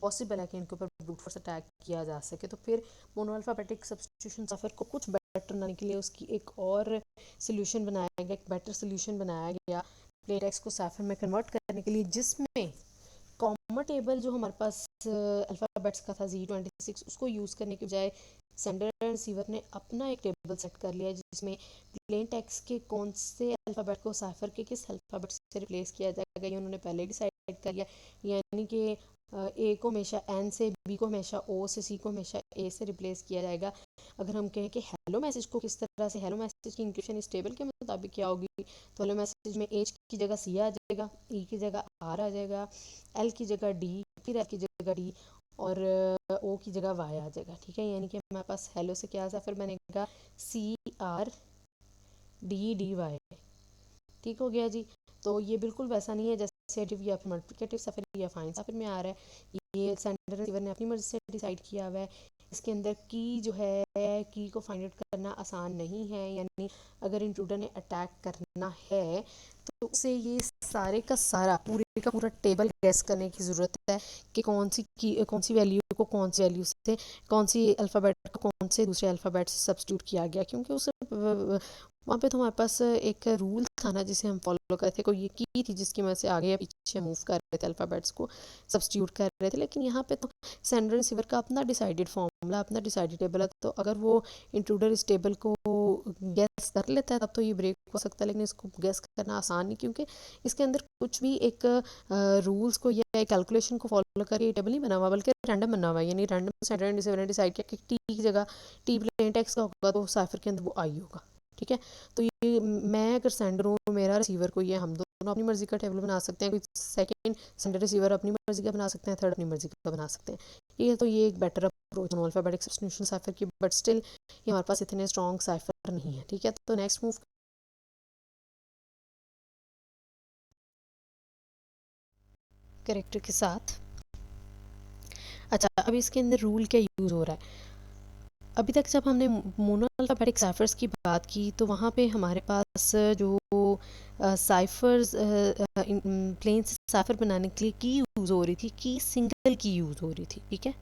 पॉसिबल है कि इनके ऊपर ब्रूट फोर्स अटैक किया जा सके। तो फिर मोनो अल्फ़ाबेटिक सब्स्टिट्यूशन साइफर को कुछ बेटर बनाने के लिए उसकी एक और सोल्यूशन बनाया गया, एक बेटर सोल्यूशन बनाया गया प्लेन टेक्स्ट को साइफर में कन्वर्ट करने के लिए, जिसमें कॉमा टेबल जो हमारे पास अल्फ़ाबेट्स का था Z26 उसको यूज़ करने के बजाय सेंडर एंड रिसीवर ने अपना एक टेबल सेट कर लिया जिसमें प्लेन टेक्स्ट के कौन से अल्फ़ाबेट को साइफर के किस अल्फ़ाबेट से रिप्लेस किया जाएगा ये उन्होंने पहले डिसाइड कर लिया। यानी कि ए को हमेशा एन से, बी को हमेशा ओ से, सी को हमेशा ए से रिप्लेस किया जाएगा। अगर हम कहें कि हेलो मैसेज को किस तरह से, हेलो मैसेज की इंक्रिप्शन इस टेबल के मुताबिक क्या होगी, तो हेलो मैसेज में एच की जगह सी आ जाएगा, ई की जगह आर आ जाएगा, एल की जगह डी, फिर एल की जगह डी और ओ की जगह वाई आ जाएगा। ठीक है, यानी कि हमारे पास हेलो से क्या फिर बनेगा CRDDY। ठीक हो गया जी। तो ये बिल्कुल वैसा नहीं है जैसे एडिटिव या फिर मल्टीप्लिकेटिव साइफर या फाइन साइफर में आ रहा है। ये सेंडर रिसीवर ने अपनी मर्जी से डिसाइड किया हुआ है। इसके अंदर की जो है की को फाइंड आउट करना आसान नहीं है, यानी अगर इंट्रूडर ने अटैक करना है तो उसे ये सारे का सारा पूरे का पूरा टेबल गैस करने की ज़रूरत है कि कौन सी वैल्यू को कौन सी वैल्यू से, कौन सी अल्फ़ाबेट को कौन से दूसरे अल्फ़ाबेट से सब्स्टिट्यूट किया गया, क्योंकि उसे वहाँ पे तो हमारे पास एक रूल था ना जिसे हम फॉलो करते थे, कोई ये की थी जिसकी वजह से आगे या पीछे मूव कर रहे थे, अल्फ़ाबेट्स को सब्स्टिट्यूट कर रहे थे। लेकिन यहाँ पे तो सेंडर रिसीवर का अपना डिसाइडेड फॉर्मूला, अपना डिसाइडेड टेबल है, तो अगर वो इंट्रूडर इस टेबल को गैस कर लेता है तब तो ये ब्रेक हो सकता है, लेकिन इसको गैस करना आसान नहीं, क्योंकि इसके अंदर कुछ भी एक रूल्स को या एक कैलकुलेशन को फॉलो करके टेबल नहीं बना हुआ, बल्कि रैंडम बना हुआ है। यानी रैंडम सेंडर रिसीवर ने डिसाइड किया कि टी की जगह टी प्लेन टेक्स्ट का होगा तो साइफर के अंदर वो आई होगा। ठीक है। तो ये मैं अगर सेंडर हूँ, मेरा रिसीवर कोई है, हम दोनों अपनी मर्जी का टेबल बना सकते हैं, कोई सेकंड सेंडर रिसीवर अपनी मर्जी का बना सकते हैं, थर्ड अपनी मर्जी का बना सकते हैं। ये एक बेटर अप्रोच है अल्फाबेटिक सब्स्टिट्यूशन साइफर की, बट स्टिल ये हमारे पास इतने स्ट्रॉन्ग साइफर नहीं है। ठीक है, तो नेक्स्ट मूव कैरेक्टर के साथ। अच्छा, अब इसके अंदर रूल क्या यूज़ हो रहा है। अभी तक जब हमने मोनो अल्फ़ाबेटिक साइफ़र्स की बात की तो वहाँ पे हमारे पास जो साइफ़र्स प्लेन साइफ़र बनाने के लिए की यूज़ हो रही थी, की सिंगल की यूज़ हो रही थी। ठीक है,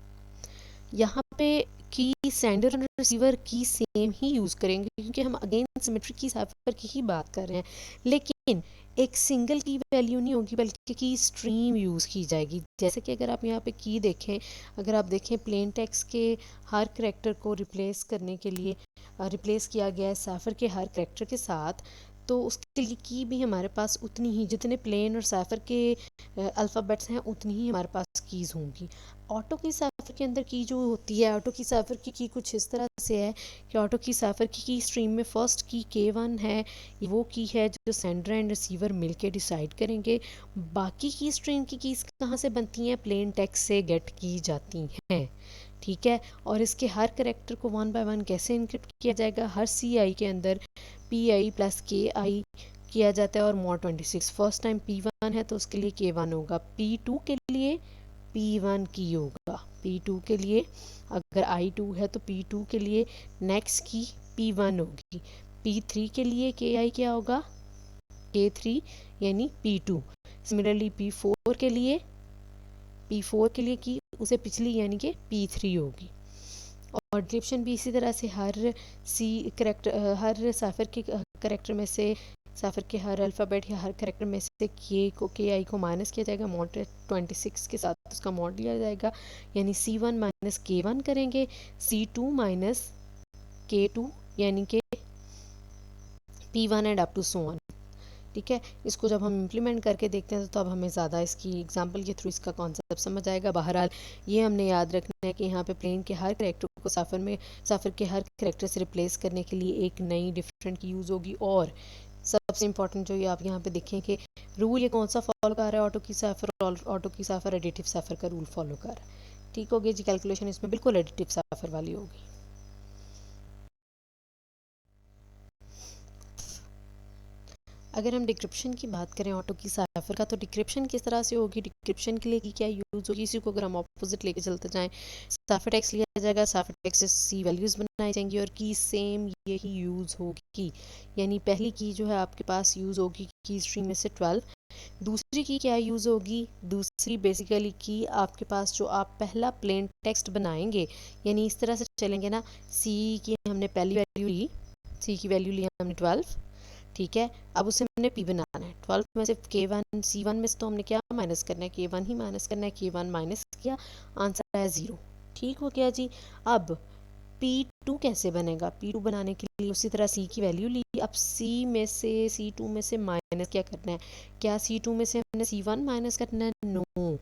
यहाँ पे की सेंडर और रिसीवर की सेम ही यूज़ करेंगे क्योंकि हम अगेन सिमेट्री की साइफर की ही बात कर रहे हैं, लेकिन एक सिंगल की वैल्यू नहीं होगी बल्कि की स्ट्रीम यूज़ की जाएगी। जैसे कि अगर आप यहाँ पे की देखें, अगर आप देखें प्लेन टेक्स्ट के हर करेक्टर को रिप्लेस करने के लिए रिप्लेस किया गया है साइफर के हर करेक्टर के साथ, तो उसके लिए की भी हमारे पास उतनी ही, जितने प्लेन और साइफर के अल्फ़ाबेट्स हैं उतनी ही हमारे पास कीज़ होंगी। ऑटो की साइफर के अंदर की जो होती है, ऑटो की साइफर की कुछ इस तरह से है कि ऑटो की साइफर की स्ट्रीम में फर्स्ट की K1 है, वो की है जो सेंडर एंड रिसीवर मिलके डिसाइड करेंगे। बाकी की स्ट्रीम की कीज़ कहाँ से बनती हैं, प्लेन टेक्स्ट से गेट की जाती हैं। ठीक है, और इसके हर करेक्टर को वन बाय वन कैसे इनक्रिप्ट किया जाएगा, हर CI के अंदर PI प्लस KI किया जाता है, और मॉड 26 फर्स्ट टाइम P1 है तो उसके लिए K1 होगा, P2 के लिए P1 की होगा, P2 के लिए अगर I2 है तो P2 के लिए नेक्स्ट की P1 होगी, P3 के लिए KI क्या होगा, K3 यानी P2। सिमिलरली P4 के लिए की उसे पिछली यानी कि P3 होगी। और डिक्रिप्शन भी इसी तरह से हर साइफर के करेक्टर में से, साइफर के हर अल्फ़ाबेट या हर करेक्टर में से KI को माइनस किया जाएगा, मॉड 26 के साथ उसका मॉड लिया जाएगा, यानी C1 माइनस K1 करेंगे, C2 माइनस K2 यानी कि P1 and up to so on. ठीक है, इसको जब हम इम्प्लीमेंट करके देखते हैं तो तब हमें ज़्यादा इसकी एग्जांपल के थ्रू इसका कॉन्सेप्ट समझ आएगा। बहरहाल ये हमने याद रखना है कि यहाँ पे प्लेन के हर करेक्टर को साफर के हर करेक्टर से रिप्लेस करने के लिए एक नई डिफरेंट की यूज़ होगी। और सबसे इंपॉर्टेंट जो ये आप यहाँ पे देखें कि रूल ये कौन सा फॉलो कर रहा है, ऑटो की साफर एडिटिव साफर का रूल फॉलो कर रहा है। ठीक हो गया जी, कैलकुलेशन इसमें बिल्कुल एडिटिव साफर वाली होगी। अगर हम डिक्रिप्शन की बात करें ऑटो की साइफर का, तो डिक्रिप्शन किस तरह से होगी, डिक्रिप्शन के लिए की क्या यूज़ होगी, इसी को अगर हम ऑपोजिट लेके चलते जाएं, साइफर टेक्स्ट लिया जाएगा, साइफर टेक्स्ट से सी वैल्यूज़ बनाई जाएंगी और की सेम यही यूज़ होगी। यानी पहली की जो है आपके पास यूज़ होगी की स्ट्रीम में से 12, दूसरी की क्या यूज़ होगी, दूसरी बेसिकली की आपके पास जो आप पहला प्लेन टेक्स्ट बनाएंगे, यानी इस तरह से चलेंगे ना, सी की हमने पहली वैल्यू ली, सी की वैल्यू ली हमने 12। ठीक है, अब उसे हमने P बनाना है, 12 में से K1 C1 में से तो हमने क्या माइनस करना है, K1 ही माइनस करना है, K1 माइनस किया, आंसर है 0। ठीक हो गया जी। अब P2 कैसे बनेगा, P2 बनाने के लिए उसी तरह C की वैल्यू ली, अब C2 में से माइनस क्या करना है, क्या C2 में से हमने C1 माइनस करना है, नो,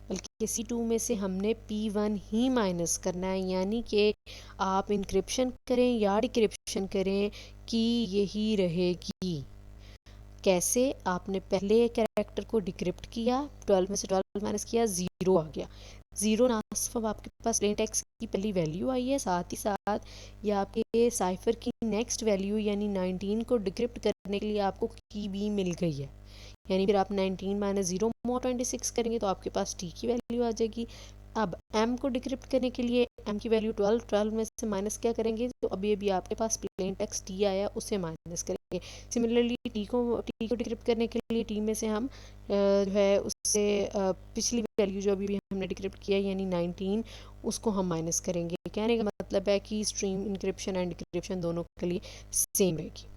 बल्कि C2 में से हमने P1 ही माइनस करना है। यानी कि आप इंक्रिप्शन करें या डिक्रिप्शन करें कि यही रहेगी। कैसे, आपने पहले कैरेक्टर को डिक्रिप्ट किया, 12 में से 12 माइनस किया, 0 आ गया, 0 ना सिर्फ अब आपके पास प्लेन टेक्स्ट की पहली वैल्यू आई है, साथ ही साथ ये आपके साइफर की नेक्स्ट वैल्यू यानी 19 को डिक्रिप्ट करने के लिए आपको की भी मिल गई है। यानी फिर आप 19 माइनस 0 मॉड 26 करेंगे तो आपके पास टी की वैल्यू आ जाएगी। अब m को डिक्रिप्ट करने के लिए m की वैल्यू 12 में से माइनस क्या करेंगे, तो अभी आपके पास प्लेन टेक्स्ट t आया उसे माइनस करेंगे। सिमिलरली t को डिक्रिप्ट करने के लिए t में से हम जो है उससे पिछली वैल्यू जो अभी भी हमने डिक्रिप्ट किया यानी 19 उसको हम माइनस करेंगे। कहने का मतलब है कि स्ट्रीम इंक्रिप्शन एंड डिक्रिप्शन दोनों के लिए सेम रहेगी।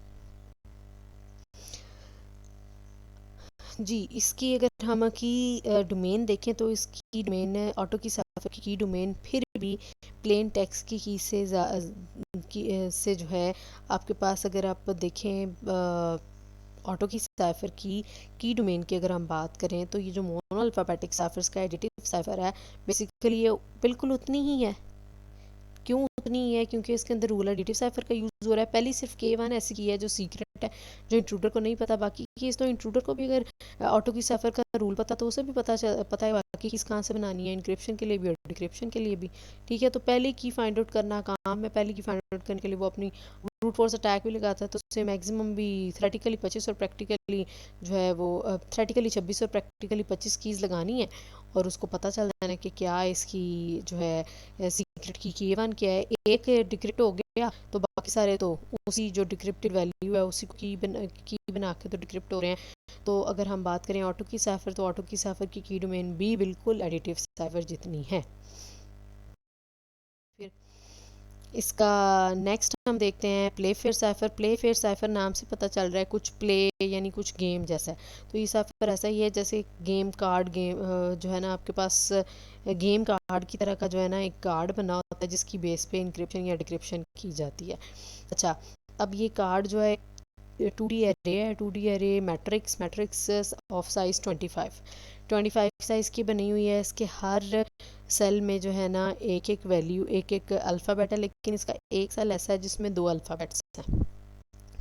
जी, इसकी अगर हम की डोमेन देखें तो इसकी डोमेन ऑटो की साइफर की डोमेन फिर भी प्लेन टेक्स्ट से जो है आपके पास, अगर आप देखें ऑटो की साइफर की डोमेन की अगर हम बात करें तो ये जो मोनो अल्फाबेटिक साइफर्स का एडिटिव साइफर है बेसिकली ये बिल्कुल उतनी ही है। क्यों नहीं है क्योंकि इसके अंदर रूल एडिटिव साइफर का यूज़ हो रहा है। पहली सिर्फ K1 ऐसी की है जो सीक्रेट है, जो इंट्रूडर को नहीं पता। बाकी केस तो इंट्रूडर को भी अगर ऑटो की साइफर का रूल पता तो उसे भी पता है बाकी कीज़ कहाँ से बनानी है, इंक्रिप्शन के लिए भी और डिक्रिप्शन के लिए भी। ठीक है, तो पहले की फाइंड आउट करना काम है। पहले की फाइंड आउट करने के लिए वो अपनी ब्रूट फोर्स अटैक भी लगाता है, तो उससे मैक्सिमम भी थ्रेटिकली 25 और प्रैक्टिकली जो है वो थ्रेटिकली 26 और प्रैक्टिकली 25 कीज़ लगानी है। और उसको पता चल जाना है कि क्या इसकी जो है सीक्रेट की K1 क्या है। एक डिक्रिप्ट हो गया तो बाकी सारे तो उसी जो डिक्रिप्टेड वैल्यू है उसी को की बना के तो डिक्रिप्ट हो रहे हैं। तो अगर हम बात करें ऑटो की साइफर, तो ऑटो की साइफर की डोमेन भी बिल्कुल एडिटिव साइफर जितनी है। फिर इसका नेक्स्ट हम देखते हैं play fair cipher. Play fair cipher नाम से पता चल रहा है कुछ प्ले यानी कुछ गेम जैसा है। तो ये साइफर ऐसा ही है जैसे गेम कार्ड गेम जो है ना आपके पास गेम कार्ड की तरह का जो है ना एक कार्ड बना होता है जिसकी बेस पे इंक्रिप्शन या डिक्रिप्शन की जाती है। अच्छा, अब ये कार्ड जो है 2D एरे है। 2D array matrix of size 25 size की बनी हुई है। इसके हर सेल में जो है ना एक एक वैल्यू एक एक अल्फ़ाबेट है, लेकिन इसका एक सेल ऐसा है जिसमें 2 अल्फ़ाबेट्स हैं।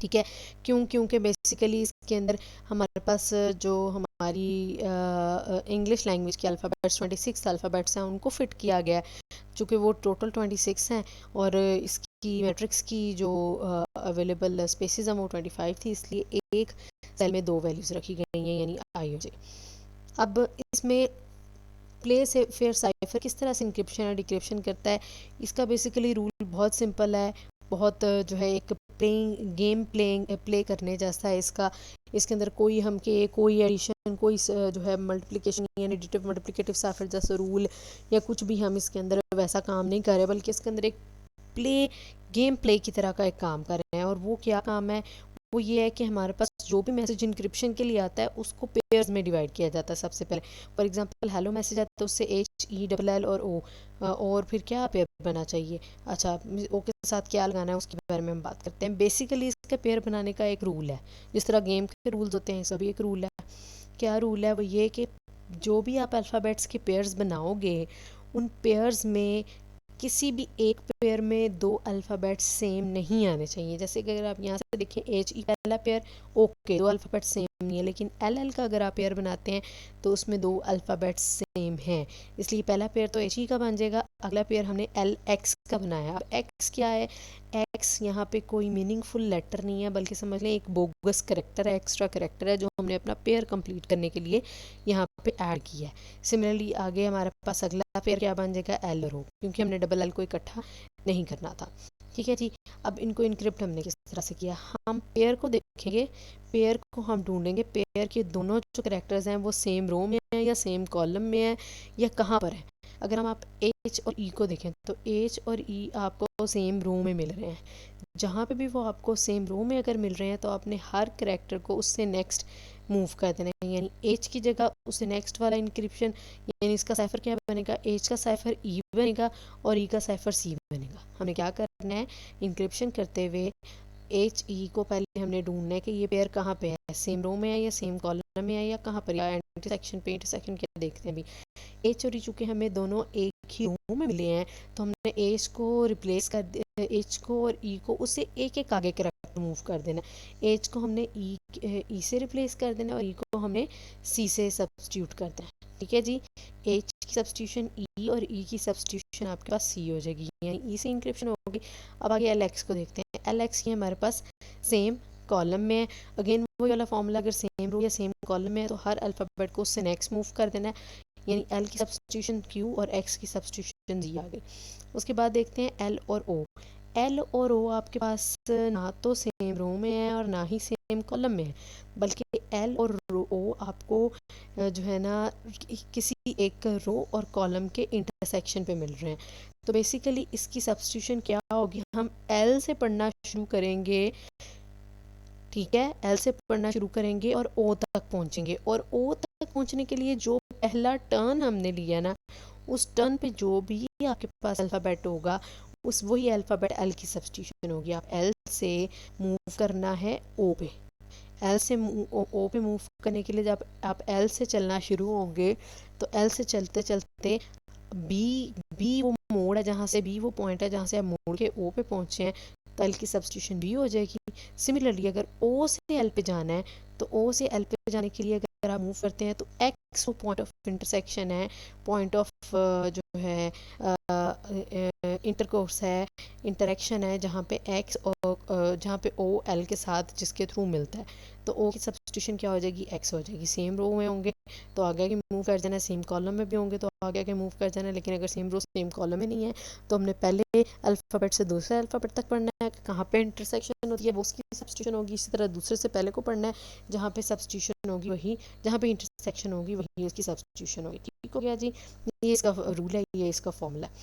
ठीक है, क्योंकि बेसिकली इसके अंदर हमारे पास जो हमारी इंग्लिश लैंग्वेज के अल्फ़ाबेट्स 26 अल्फ़ाबेट्स हैं उनको फिट किया गया है। चूँकि वो टोटल 26 हैं और इसकी मैट्रिक्स की जो अवेलेबल स्पेसिस हैं वो 25 थी, इसलिए एक सेल में 2 वैल्यूज़ रखी गई हैं यानी आई और जे। अब इसमें प्ले से फिर साइफर किस तरह से इंक्रिप्शन और डिक्रिप्शन करता है, इसका बेसिकली रूल बहुत सिंपल है। बहुत जो है एक प्ले करने जैसा है इसका। इसके अंदर कोई हम के कोई एडिशन कोई जो है मल्टीप्लिकेशन यानी एडिटिव मल्टीप्लिकेटिव साइफर जैसा रूल या कुछ भी हम इसके अंदर वैसा काम नहीं कर रहे, बल्कि इसके अंदर एक प्ले गेम प्ले की तरह का एक काम कर रहे हैं। और वो क्या काम है, वो ये है कि हमारे पास जो भी मैसेज इंक्रिप्शन के लिए आता है उसको पेयर्स में डिवाइड किया जाता है। सबसे पहले फॉर एग्जांपल हेलो मैसेज आता है, उससे HELL और O और फिर क्या पेयर बना चाहिए। अच्छा, ओ के साथ क्या लगाना है उसके बारे में हम बात करते हैं। बेसिकली इसका पेयर बनाने का एक रूल है, जिस तरह गेम के रूल्स होते हैं सभी एक रूल है। क्या रूल है, वो ये कि जो भी आप अल्फ़ाबेट्स के पेयर्स बनाओगे उन पेयर्स में किसी भी एक पेयर में 2 अल्फ़ाबेट सेम नहीं आने चाहिए। जैसे कि अगर आप यहाँ से देखें HE पहला पेयर ओके 2 अल्फ़ाबेट सेम नहीं है, लेकिन LL का अगर आप पेयर बनाते हैं तो उसमें 2 अल्फ़ाबेट सेम हैं, इसलिए पहला पेयर तो HE का बन जाएगा। अगला पेयर हमने LX का बनाया। अब X क्या है, X यहाँ पे कोई मीनिंगफुल लेटर नहीं है, बल्कि समझ लें एक बोगस करेक्टर है, एक्स्ट्रा करेक्टर है जो हमने अपना पेयर कंप्लीट करने के लिए यहाँ पे ऐड किया है। सिमिलरली आगे हमारे पास अगला पेयर क्या बन जाएगा, L और O, क्योंकि हमने डबल L को इकट्ठा नहीं करना था। ठीक है जी, अब इनको इनक्रिप्ट हमने किस तरह से किया, हम पेयर को देखेंगे, पेयर को हम ढूंढेंगे पेयर के दोनों जो करेक्टर्स हैं वो सेम रो में है या सेम कॉलम में है या कहाँ पर है। अगर हम आप H और E को देखें तो H और E आपको सेम रो में मिल रहे हैं। जहाँ पे भी वो आपको सेम रो में अगर मिल रहे हैं तो आपने हर करेक्टर को उससे नेक्स्ट मूव कर देना है, यानी H की जगह उससे नेक्स्ट वाला इंक्रिप्शन, यानी इसका साइफर क्या बनेगा, H का साइफर E बनेगा और E का साइफर C बनेगा। हमें क्या करना है, इंक्रिप्शन करते हुए HE को पहले हमने ढूंढना है कि ये पेयर कहाँ पे है, सेम रो में है या सेम कॉलम में है या कहाँ पर, या इंटरसेक्शन पे इंटरसेक्शन क्या देखते हैं अभी। H और E चूँकि हमें दोनों एक ही रो में मिले हैं तो हमने H को रिप्लेस कर H को और E को उससे एक एक आगे करेक्टर मूव कर देना। H को हमने E से रिप्लेस कर देना और E को हमने C से सब्स्टिट्यूट कर देना। ठीक है जी, H की सब्स्टिट्यूशन E और E की सब्स्टिट्यूशन आपके पास C हो जाएगी, यानी E से इंक्रिप्शन होगी। अब आगे LX को देखते हैं। LX की हमारे पास सेम कॉलम में है, अगेन वही वाला फॉर्मूला, अगर सेम रो या सेम कॉलम में है तो हर अल्फ़ाबेट को उससे नेक्स्ट मूव कर देना है, यानी L की सब्स्टिट्यूशन Q और X की सब्स्टिट्यूशन Z आ गई। उसके बाद देखते हैं L और O। L और O आपके पास ना तो सेम रो में है और ना ही सेम कॉलम में है, बल्कि L और O आपको जो है ना किसी एक रो और कॉलम के इंटरसेक्शन पे मिल रहे हैं। तो बेसिकली इसकी सब्स्टिट्यूशन क्या होगी, हम L से पढ़ना शुरू करेंगे। ठीक है, L से पढ़ना शुरू करेंगे और O तक पहुंचेंगे, और O तक पहुंचने के लिए जो पहला टर्न हमने लिया ना, उस टर्न पे जो भी आपके पास अल्फ़ाबेट होगा उस वही अल्फ़ाबेट L की सब्स्टिट्यूशन होगी। आप L से मूव करना है O पे, L से O पे मूव करने के लिए जब आप L से चलना शुरू होंगे तो L से चलते चलते बी बी वो मोड़ है जहाँ से बी वो पॉइंट है जहाँ से आप मोड़ के ओ पे पहुँचे हैं, तो एल की सब्स्टिट्यूशन बी हो जाएगी। सिमिलरली अगर ओ से एल पे जाना है तो ओ से एल पे जाने के लिए अगर आप मूव करते हैं तो एक्स वो पॉइंट ऑफ इंटरसेक्शन है, पॉइंट ऑफ जो है इंटरकोर्स है, इंटरेक्शन है, जहाँ पे एक्स और जहाँ पे ओ एल के साथ जिसके थ्रू मिलता है, तो ओ की सब्स्टिट्यूशन क्या हो जाएगी, एक्स हो जाएगी। सेम रो में होंगे तो आगे आगे मूव कर जाना है, सेम कॉलम में भी होंगे तो आगे आगे मूव कर जाना है। लेकिन अगर सेम रो सेम कॉलम में नहीं है तो हमने पहले अल्फ़ाबेट से दूसरे अल्फ़ाबेट तक पढ़ना है, कहाँ पे इंटरसेक्शन होती है वो उसकी सब्स्टिट्यूशन होगी। इसी तरह दूसरे से पहले को पढ़ना है, जहाँ पे सब्स्टिट्यूशन होगी वही, जहाँ पे इंटरसेक्शन होगी वही उसकी सब्स्टिट्यूशन होगी। ठीक हो गया जी, ये इसका रूल है, ये इसका फॉर्मूला है,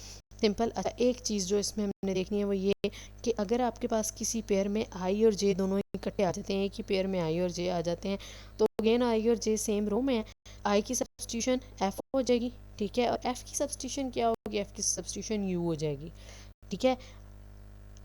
सिंपल। अच्छा, एक चीज़ जो इसमें हमने देखनी है वो ये कि अगर आपके पास किसी पेयर में आई और जे दोनों इकट्ठे आ जाते हैं, एक ही पेयर में आई और जे आ जाते हैं, तो अगेन आई और जे सेम रो में है, आई की सब्स्टिट्यूशन एफ हो जाएगी, ठीक है, और एफ की सब्स्टिट्यूशन क्या होगी, एफ की सब्स्टिट्यूशन यू हो जाएगी, ठीक है,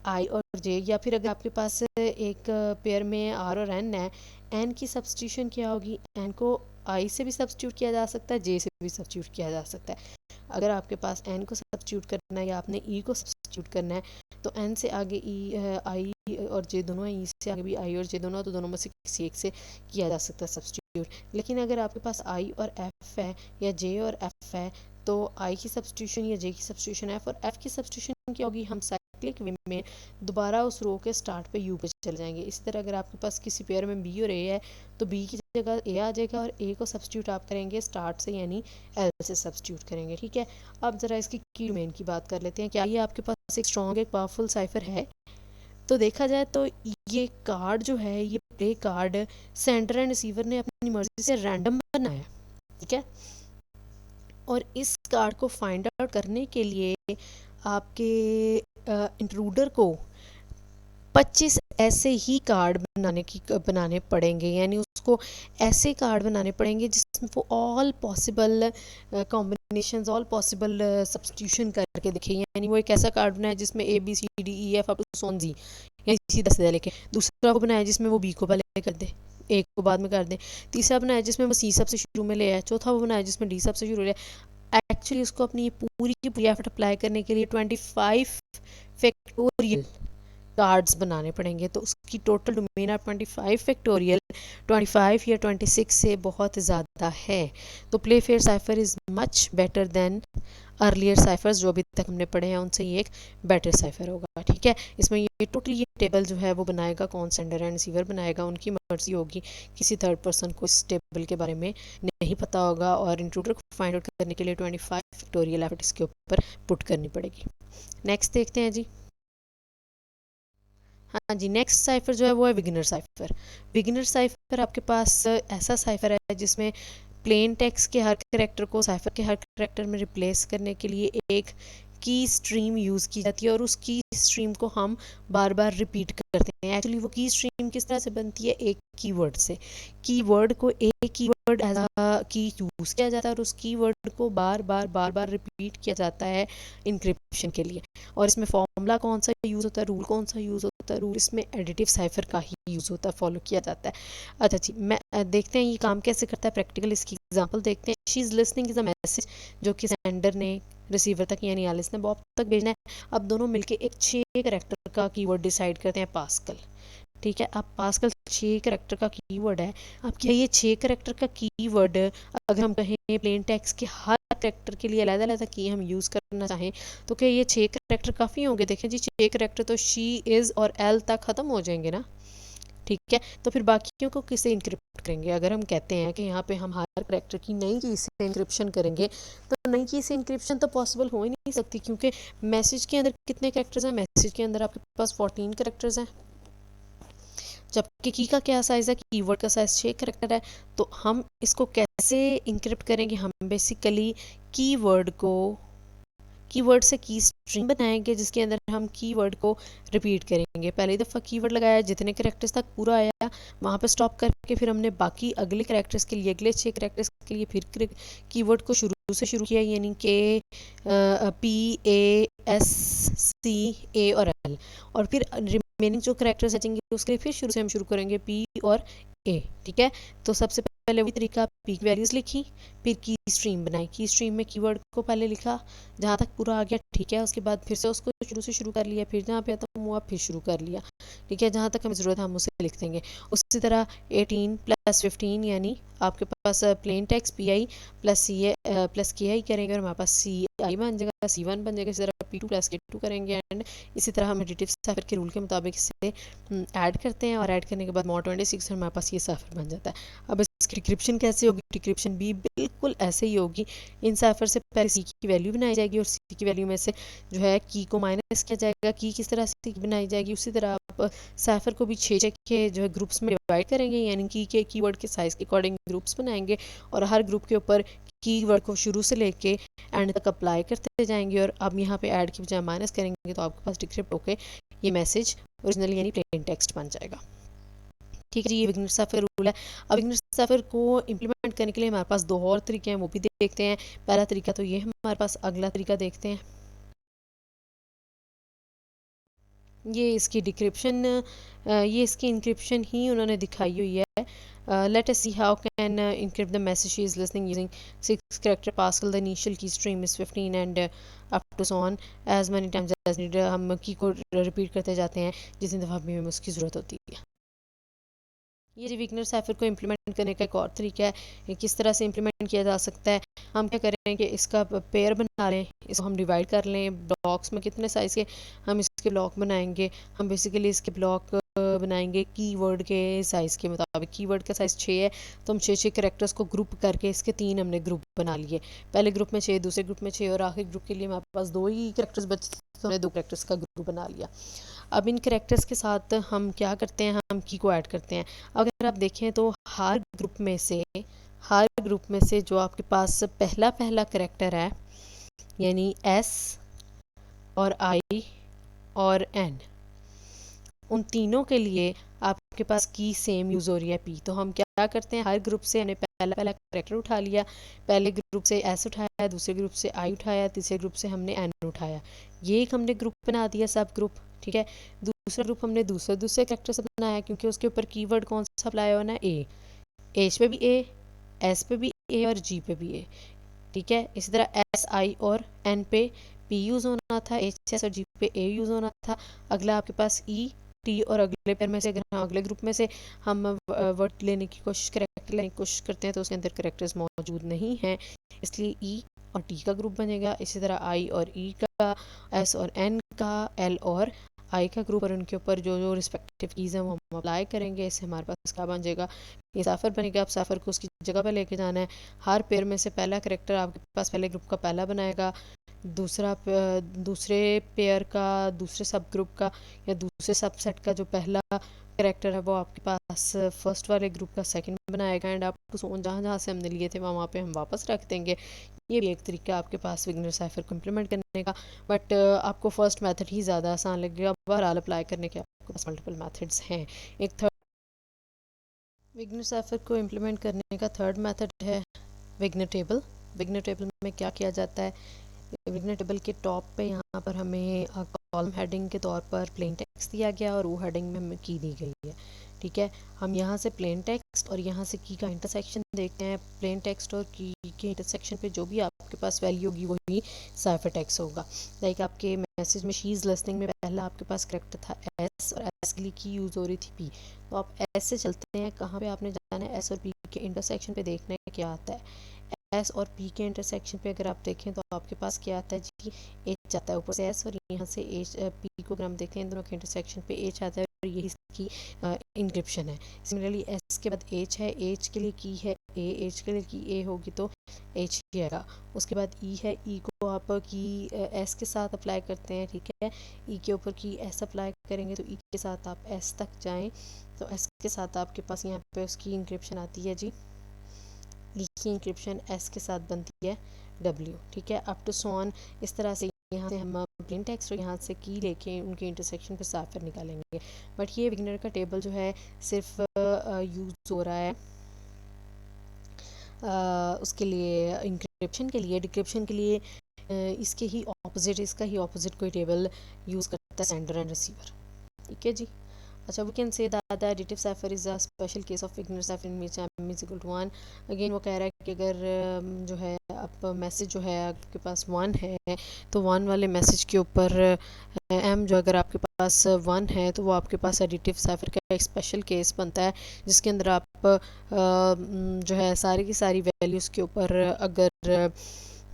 आई और जे। या फिर अगर आपके पास एक पेयर में आर और एन है, एन की सब्स्टिट्यूशन क्या होगी, एन को आई से भी सब्स्टिट्यूट किया जा सकता है, जे से भी सब्स्टिट्यूट किया जा सकता है। अगर आपके पास एन को सब्स्टिट्यूट करना है या आपने ई को सब्स्टिट्यूट करना है तो एन से आगे ई आई और जे दोनों है, ई से आगे भी आई और जे दोनों, तो दोनों में से किसी एक से किया जा सकता है सब्स्टिट्यूट। लेकिन अगर आपके पास आई और एफ है या जे और एफ है तो आई की सब्स्टिट्यूशन या जे की सब्स्टिट्यूशन एफ, और एफ की सब्स्टिट्यूशन क्या होगी, हम साइक्लिक वे में दोबारा उस रो के स्टार्ट पे यू पे चले जाएंगे। इसी तरह अगर आपके पास किसी पेयर में बी और ए है तो बी की जगह ए आ जाएगा और ए को सब्स्टिट्यूट आप करेंगे स्टार्ट से यानी एल से सब्स्टिट्यूट करेंगे, ठीक है। अब ज़रा इसकी की डोमेन की बात कर लेते हैं, क्या ये आपके पास एक स्ट्रॉन्ग एक पावरफुल साइफर है? तो देखा जाए तो ये कार्ड जो है, ये play card sender and receiver ने अपनी मर्जी से रैंडम बनाया है, ठीक है। और इस कार्ड को फाइंड आउट करने के लिए आपके इंट्रूडर को 25 ऐसे ही कार्ड बनाने पड़ेंगे, यानी उसको ऐसे कार्ड बनाने पड़ेंगे जिसमें वो all possible combinations, all possible substitution करके दिखे। यानी वो एक ऐसा कार्ड बनाए जिसमें A B C D E F up to सोन जी यानी सीधा सीधा लेके, दूसरा वो बनाया जिसमें वो बी को पहले कर दे, ए को बाद में कर दे, तीसरा बनाया जिसमें वो सी सबसे शुरू में ले आए, चौथा वो बनाया जिसमें डी सबसे शुरू ले आए। एक्चुअली उसको अपनी ये पूरी की पूरी एफर्ट अप्लाई करने के लिए 25 फैक्टोरियल कार्ड्स बनाने पड़ेंगे, तो उसकी टोटल डोमेन आप 25 फैक्टोरियल 25 या 26 से बहुत ज़्यादा है। तो play fair cipher is much better than earlier cyphers जो अभी तक हमने पढ़े हैं, उनसे ये एक बेटर साइफर होगा, ठीक है। इसमें ये टोटली ये टेबल जो है वो बनाएगा कौन, सेंडर एंड रिसीवर बनाएगा, उनकी मर्जी होगी, किसी थर्ड पर्सन को इस टेबल के बारे में नहीं पता होगा, और इंट्रूडर को फाइंड आउट करने के लिए 25 फैक्टोरियल एफर्ट इसके ऊपर पुट करनी पड़ेगी। नेक्स्ट देखते हैं जी। हाँ जी, नेक्स्ट साइफर जो है वो है बिगिनर साइफर। बिगिनर साइफर आपके पास ऐसा साइफर है जिसमें प्लेन टेक्स्ट के हर कैरेक्टर को साइफर के हर कैरेक्टर में रिप्लेस करने के लिए एक की स्ट्रीम यूज़ की जाती है, और उस की स्ट्रीम को हम बार बार रिपीट करते हैं। एक्चुअली वो की स्ट्रीम किस तरह से बनती है, एक कीवर्ड से। कीवर्ड को एक कीवर्ड एज अ की यूज़ किया जाता है और उस कीवर्ड को बार बार रिपीट किया जाता है इंक्रिप्शन के लिए। और इसमें फॉर्मूला कौन सा यूज़ होता है, रूल कौन सा यूज़ होता है, रूल इसमें एडिटिव साइफर का ही यूज़ होता है, फॉलो किया जाता है। अच्छा जी, मैं देखते हैं ये काम कैसे करता है प्रैक्टिकल, इसकी एग्जांपल देखते हैं। She is listening is a message जो कि सेंडर ने रिसीवर तक यानी एलिस ने बॉब तक भेजना है। अब दोनों मिलके एक 6 कैरेक्टर का कीवर्ड डिसाइड करते हैं, पास्कल, ठीक है। अब पास्कल 6 कैरेक्टर का कीवर्ड है। अब क्या ये 6 कैरेक्टर का कीवर्ड अगर हम कहें प्लेन टेक्स्ट के हर कैरेक्टर के लिए अलग अलग की हम यूज़ करना चाहें तो क्या ये 6 कैरेक्टर काफ़ी होंगे? देखें जी, 6 कैरेक्टर तो शी इज़ और एल तक ख़त्म हो जाएंगे ना, ठीक है। तो फिर बाकियों को किससे इंक्रिप्ट करेंगे? अगर हम कहते हैं कि यहाँ पे हम हर करेक्टर की नई की से इंक्रिप्शन करेंगे तो नई की से इंक्रिप्शन तो पॉसिबल हो ही नहीं सकती, क्योंकि मैसेज के अंदर कितने करेक्टर्स हैं? मैसेज के अंदर आपके पास 14 करेक्टर्स हैं, जबकि की का क्या साइज़ है, कीवर्ड का साइज़ 6 करेक्टर है। तो हम इसको कैसे इंक्रिप्ट करेंगे? हम बेसिकली कीवर्ड से की स्ट्रिंग बनाएंगे जिसके अंदर हम कीवर्ड को रिपीट करेंगे। पहली दफ़ा कीवर्ड लगाया, जितने कैरेक्टर्स तक पूरा आया वहाँ पे स्टॉप करके फिर हमने बाकी अगले कैरेक्टर्स के लिए, अगले 6 कैरेक्टर्स के लिए फिर कीवर्ड को शुरू से शुरू किया, यानी कि पी ए एस सी ए और एल, और फिर रिमेनिंग जो कैरेक्टर्स बचेंगे उसके लिए फिर शुरू से हम शुरू करेंगे पी और ए, ठीक है। तो सबसे पहले वही तरीका, पी वैल्यूज़ लिखी, फिर की स्ट्रीम बनाई, की स्ट्रीम में कीवर्ड को पहले लिखा, जहाँ तक पूरा आ गया ठीक है, उसके बाद फिर से उसको शुरू से शुरू कर लिया, फिर जहाँ पे खत्म हुआ फिर शुरू कर लिया, ठीक है, जहाँ तक हमें ज़रूरत है हम उसे लिख देंगे। उसी तरह 18 + 15 यानी आपके पास plain text PI plus C plus KI करेंगे और हमारे पास CI बन जाएगा, C1 बन जाएगा। इसी तरह P2 + K2 करेंगे एंड इसी तरह हम एडिटिव साइफर के रूल के मुताबिक इसे ऐड करते हैं और ऐड करने के बाद mod 26 हमारे पास ये साइफर बन जाता है। अब इसकी डिक्रिप्शन कैसे होगी? डिक्रिप्शन भी बिल्कुल ऐसे ही होगी। इन साइफर से पहले सी की वैल्यू बनाई जाएगी और सी की वैल्यू में से जो है की को माइनस किया जाएगा। की किस तरह से बनाई जाएगी? उसी तरह आप साइफर को भी 6 के जो है ग्रुप्स में डिवाइड करेंगे, यानी की के कीवर्ड के साइज के अकॉर्डिंग ग्रुप्स बनाएंगे और हर ग्रुप के ऊपर कीवर्ड को शुरू से लेके एंड तक अप्लाई करते जाएंगे। और अब यहाँ पे ऐड की बजाय माइनस करेंगे तो आपके पास डिक्रिप्ट होके ये मैसेज ओरिजिनल यानी प्लेन टेक्स्ट बन जाएगा। ठीक है जी, ये विग्नेट साइफर रूल है। अब विग्नेट साइफर को इम्प्लीमेंट करने के लिए हमारे पास दो और तरीके हैं, वो भी देखते हैं। पहला तरीका तो ये हमारे पास, अगला तरीका देखते हैं। ये इसकी डिक्रिप्शन, ये इसकी इंक्रिप्शन ही उन्होंने दिखाई हुई है। Let us see how can encrypt the message she is listening using 6 character Pascal. The initial key stream is 15 and up to so on as many times as needed. हम की को रिपीट करते जाते हैं जितनी दफ़ा भी हमें उसकी ज़रूरत होती है। ये विग्नेट साइफर को इम्प्लीमेंट करने का एक और तरीका है। ये किस तरह से इम्प्लीमेंट किया जा सकता है? हम क्या करें कि इसका पेयर बना लें, इसको हम डिवाइड कर लें ब्लॉक्स में, कितने साइज़ के हम इसके ब्लॉक बनाएंगे। हम बेसिकली इसके ब्लॉक बनाएंगे कीवर्ड के साइज़ के मुताबिक। कीवर्ड का साइज़ 6 है तो हम 6 कैरेक्टर्स को ग्रुप करके इसके 3 हमने ग्रुप बना लिए। पहले ग्रुप में 6, दूसरे ग्रुप में 6 और आखिरी ग्रुप के लिए हमारे पास 2 ही कैरेक्टर्स बचे तो हमने 2 कैरेक्टर्स का ग्रुप बना लिया। अब इन कैरेक्टर्स के साथ हम क्या करते हैं, हम की को ऐड करते हैं। अगर आप देखें तो हर ग्रुप में से जो आपके पास पहला पहला कैरेक्टर है यानी S और I और N, उन तीनों के लिए आपके पास की सेम यूज़ हो रही है P। तो हम क्या करते हैं, हर ग्रुप से हमने पहला पहला कैरेक्टर उठा लिया। पहले ग्रुप से S उठाया, दूसरे ग्रुप से I उठाया, तीसरे ग्रुप से हमने N उठाया। ये एक हमने ग्रुप बना दिया, सब ग्रुप, ठीक है। दूसरा ग्रुप हमने दूसरे कैरेक्टर से बनाया क्योंकि उसके ऊपर कीवर्ड कौन सा अप्लाई होना है? ए। एच पे भी ए, एस पे भी ए और जी पे भी ए, ठीक है। इसी तरह एस, आई और एन पे पी यूज़ होना था, एच, एस और जी पे ए यूज़ होना था। अगला आपके पास ई, टी और अगले पेयर में से अगर हम अगले ग्रुप में से हम वर्ड लेने की कोशिश, करेक्टर लेने की कोशिश करते हैं तो उसके अंदर करेक्टर्स मौजूद नहीं हैं, इसलिए ई और टी का ग्रुप बनेगा। इसी तरह आई और ई का, एस और एन का, एल और आई का ग्रुप और उनके ऊपर जो जो रिस्पेक्टिव कीज़ हैं वो हम अप्लाई करेंगे। इससे हमारे पास क्या बन जाएगा, ये साफर बनेगा। आप साफर को उसकी जगह पर लेके जाना है। हर पेयर में से पहला करेक्टर आपके पास पहले ग्रुप का पहला बनाएगा, दूसरे पेयर का, दूसरे सब ग्रुप का या दूसरे सबसेट का जो पहला करेक्टर है वो आपके पास फर्स्ट वाले ग्रुप का सेकंड बनाएगा एंड आप जहाँ जहाँ से हमने लिए थे वहाँ पे हम वापस रख देंगे। ये भी एक तरीका आपके पास विग्नेट साइफर को इम्प्लीमेंट करने का, बट आपको फर्स्ट मेथड ही ज़्यादा आसान लगेगा। बहरहाल अप्लाई करने के आपके पास मल्टीपल मेथड्स हैं। एक थर्ड विग्नेट साइफर को इम्प्लीमेंट करने का थर्ड मेथड है विग्नेट टेबल। विग्नेट टेबल में क्या किया जाता है, विग्नेट टेबल के टॉप पे यहाँ पर हमें कॉलम हेडिंग के तौर पर प्लेन टेक्स्ट दिया गया और वो हेडिंग में हमें की दी गई है, ठीक है। हम यहाँ से प्लेन टेक्स्ट और यहाँ से की का इंटरसेक्शन देखते हैं। प्लेन टेक्स्ट और की के इंटरसेक्शन पे जो भी आपके पास वैल्यू होगी वही साइफर टेक्स्ट होगा। लाइक आपके मैसेज में शी इज़ लिसनिंग में पहला आपके पास करेक्टर था एस और एस के लिए की यूज़ हो रही थी पी। तो आप एस से चलते हैं, कहाँ पे आपने जाना है, एस और पी के इंटरसेक्शन पे देखना है क्या आता है। एस और पी के इंटरसेक्शन पे अगर आप देखें तो आपके पास क्या आता है जी, एच आता है ऊपर से एस और यहाँ से एच, पी को अगर हम देखें इन दोनों के इंटरसेक्शन पे एच आता है और यही इसकी इंक्रिप्शन है। सिमिलरली एस के बाद एच है, एच के लिए की है ए, एच के लिए की ए होगी तो एच ही आएगा। उसके बाद ई है, ई को आप की एस के साथ अप्लाई करते हैं, ठीक है। ई के ऊपर की एस अप्लाई करेंगे तो ई के साथ आप एस तक जाएँ तो एस के साथ आपके पास यहाँ पे उसकी इंक्रिप्शन आती है जी, ई की इंक्रिप्शन एस के साथ बनती है डब्ल्यू, ठीक है। Up to so on. इस तरह से यहाँ से हम प्लेन टेक्स्ट और यहाँ से की लेके उनके इंटरसेक्शन पे साइफर निकालेंगे। बट ये विग्नेट का टेबल जो है सिर्फ यूज़ हो रहा है उसके लिए, इंक्रिप्शन के लिए, डिक्रिप्शन के लिए इसके ही ऑपोजिट, इसका ही ऑपोजिट कोई टेबल यूज़ करता है सेंडर एंड रिसीवर, ठीक है जी। अच्छा, we can say that the additive cipher is a special case of Vigenere cipher in which m is equal to 1। Again वो कह रहा है कि अगर जो है आप मैसेज जो है आपके पास 1 है तो 1 वाले मैसेज के ऊपर m जो अगर आपके पास 1 है तो वो आपके पास एडिटिव साइफर का एक स्पेशल केस बनता है, जिसके अंदर आप जो है सारी की सारी वैल्यूज़ के ऊपर अगर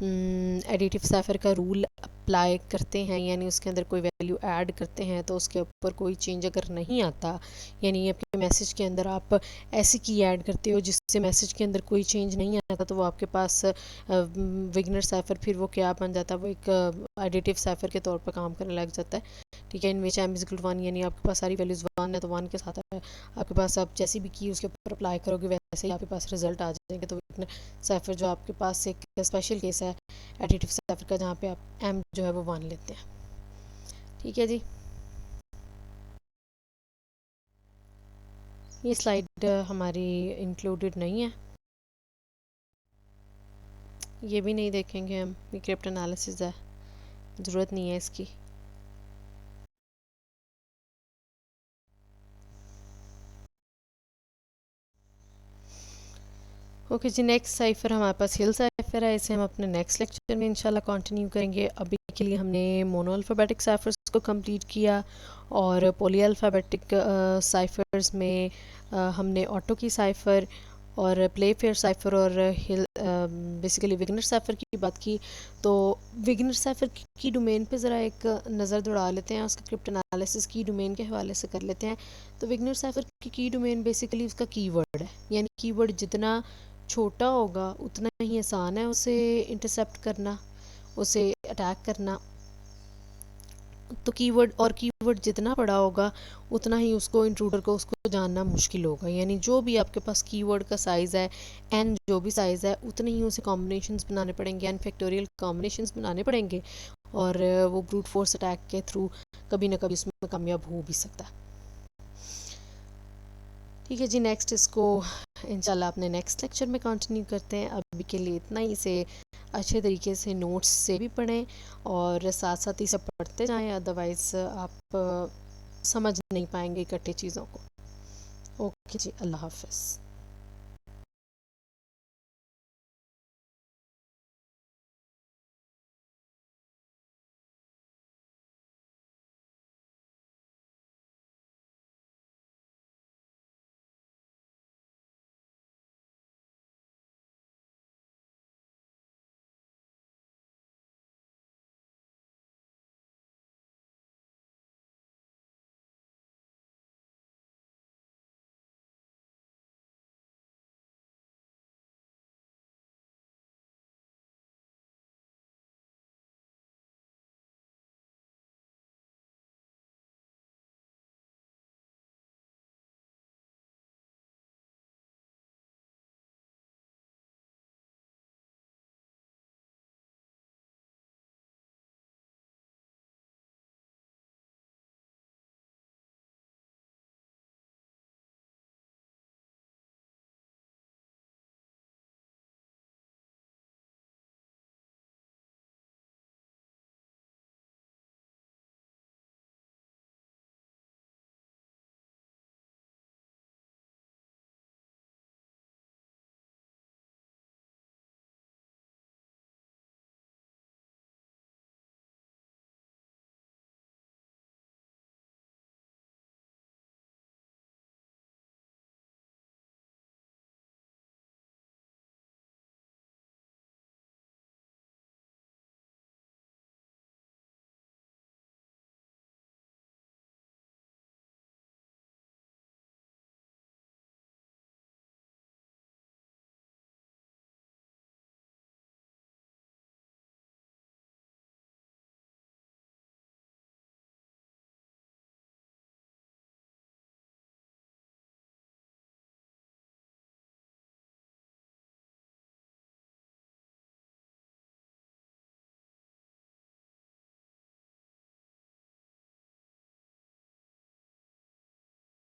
एडिटिव साइफर का रूल अप्लाई करते हैं, यानी उसके अंदर कोई वैल्यू ऐड करते हैं तो उसके ऊपर कोई चेंज अगर नहीं आता, यानी आपके मैसेज के अंदर आप ऐसी की ऐड करते हो जिससे मैसेज के अंदर कोई चेंज नहीं आता, तो वो आपके पास विगनर साइफर फिर वो क्या बन जाता है, वो एक एडिटिव साइफर के तौर पर काम करने लग जाता है। ठीक है, इन which m is equal to 1, यानी आपके पास सारी वैल्यूज़ 1 है तो 1 के साथ आपके पास आप जैसी भी की उसके ऊपर अप्लाई करोगे वैसे ही आपके पास रिजल्ट आ जाएंगे। तो विगनर साइफर जो आपके पास एक स्पेशल केस है एडिटिव साइफर का, जहाँ पे आप m जो है वो 1 लेते हैं। ठीक है जी, ये स्लाइड हमारी इंक्लूडेड नहीं है, ये भी नहीं देखेंगे हम, ये क्रिप्ट एनालिसिस है, ज़रूरत नहीं है इसकी। ओके जी, नेक्स्ट साइफर हमारे पास हिल साइफर है, इसे हम अपने नेक्स्ट लेक्चर में इंशाल्लाह कंटिन्यू करेंगे। अभी के लिए हमने मोनो अल्फ़ाबेटिक साइफर्स को कंप्लीट किया और पॉली अल्फ़ाबेटिक साइफर्स में हमने ऑटो की साइफर और प्ले फेयर साइफर और हिल बेसिकली विगनर साइफर की बात की। तो विगनर साइफर की डोमेन पे ज़रा एक नज़र दौड़ा लेते हैं, उसका क्रिप्ट एनालिसिस की डोमेन के हवाले से कर लेते हैं। तो विगनर साइफर की डोमेन बेसिकली उसका कीवर्ड है, यानी कीवर्ड जितना छोटा होगा उतना ही आसान है उसे इंटरसेप्ट करना, उसे अटैक करना। तो कीवर्ड जितना बड़ा होगा उतना ही उसको इंट्रूडर को उसको जानना मुश्किल होगा, यानी जो भी आपके पास कीवर्ड का साइज़ है एन जो भी साइज़ है उतने ही उसे कॉम्बिनेशंस बनाने पड़ेंगे, एन फैक्टोरियल कॉम्बिनेशंस बनाने पड़ेंगे, और वो ब्रूट फोर्स अटैक के थ्रू कभी ना कभी उसमें कामयाब हो भी सकता है। ठीक है जी, नेक्स्ट इसको इंशाल्लाह अपने नेक्स्ट लेक्चर में कंटिन्यू करते हैं। अभी के लिए इतना ही, इसे अच्छे तरीके से नोट्स से भी पढ़ें और साथ साथ ही सब पढ़ते जाएं, अदरवाइज़ आप समझ नहीं पाएंगे इकट्ठे चीज़ों को। ओके जी, अल्लाह हाफ़िज़।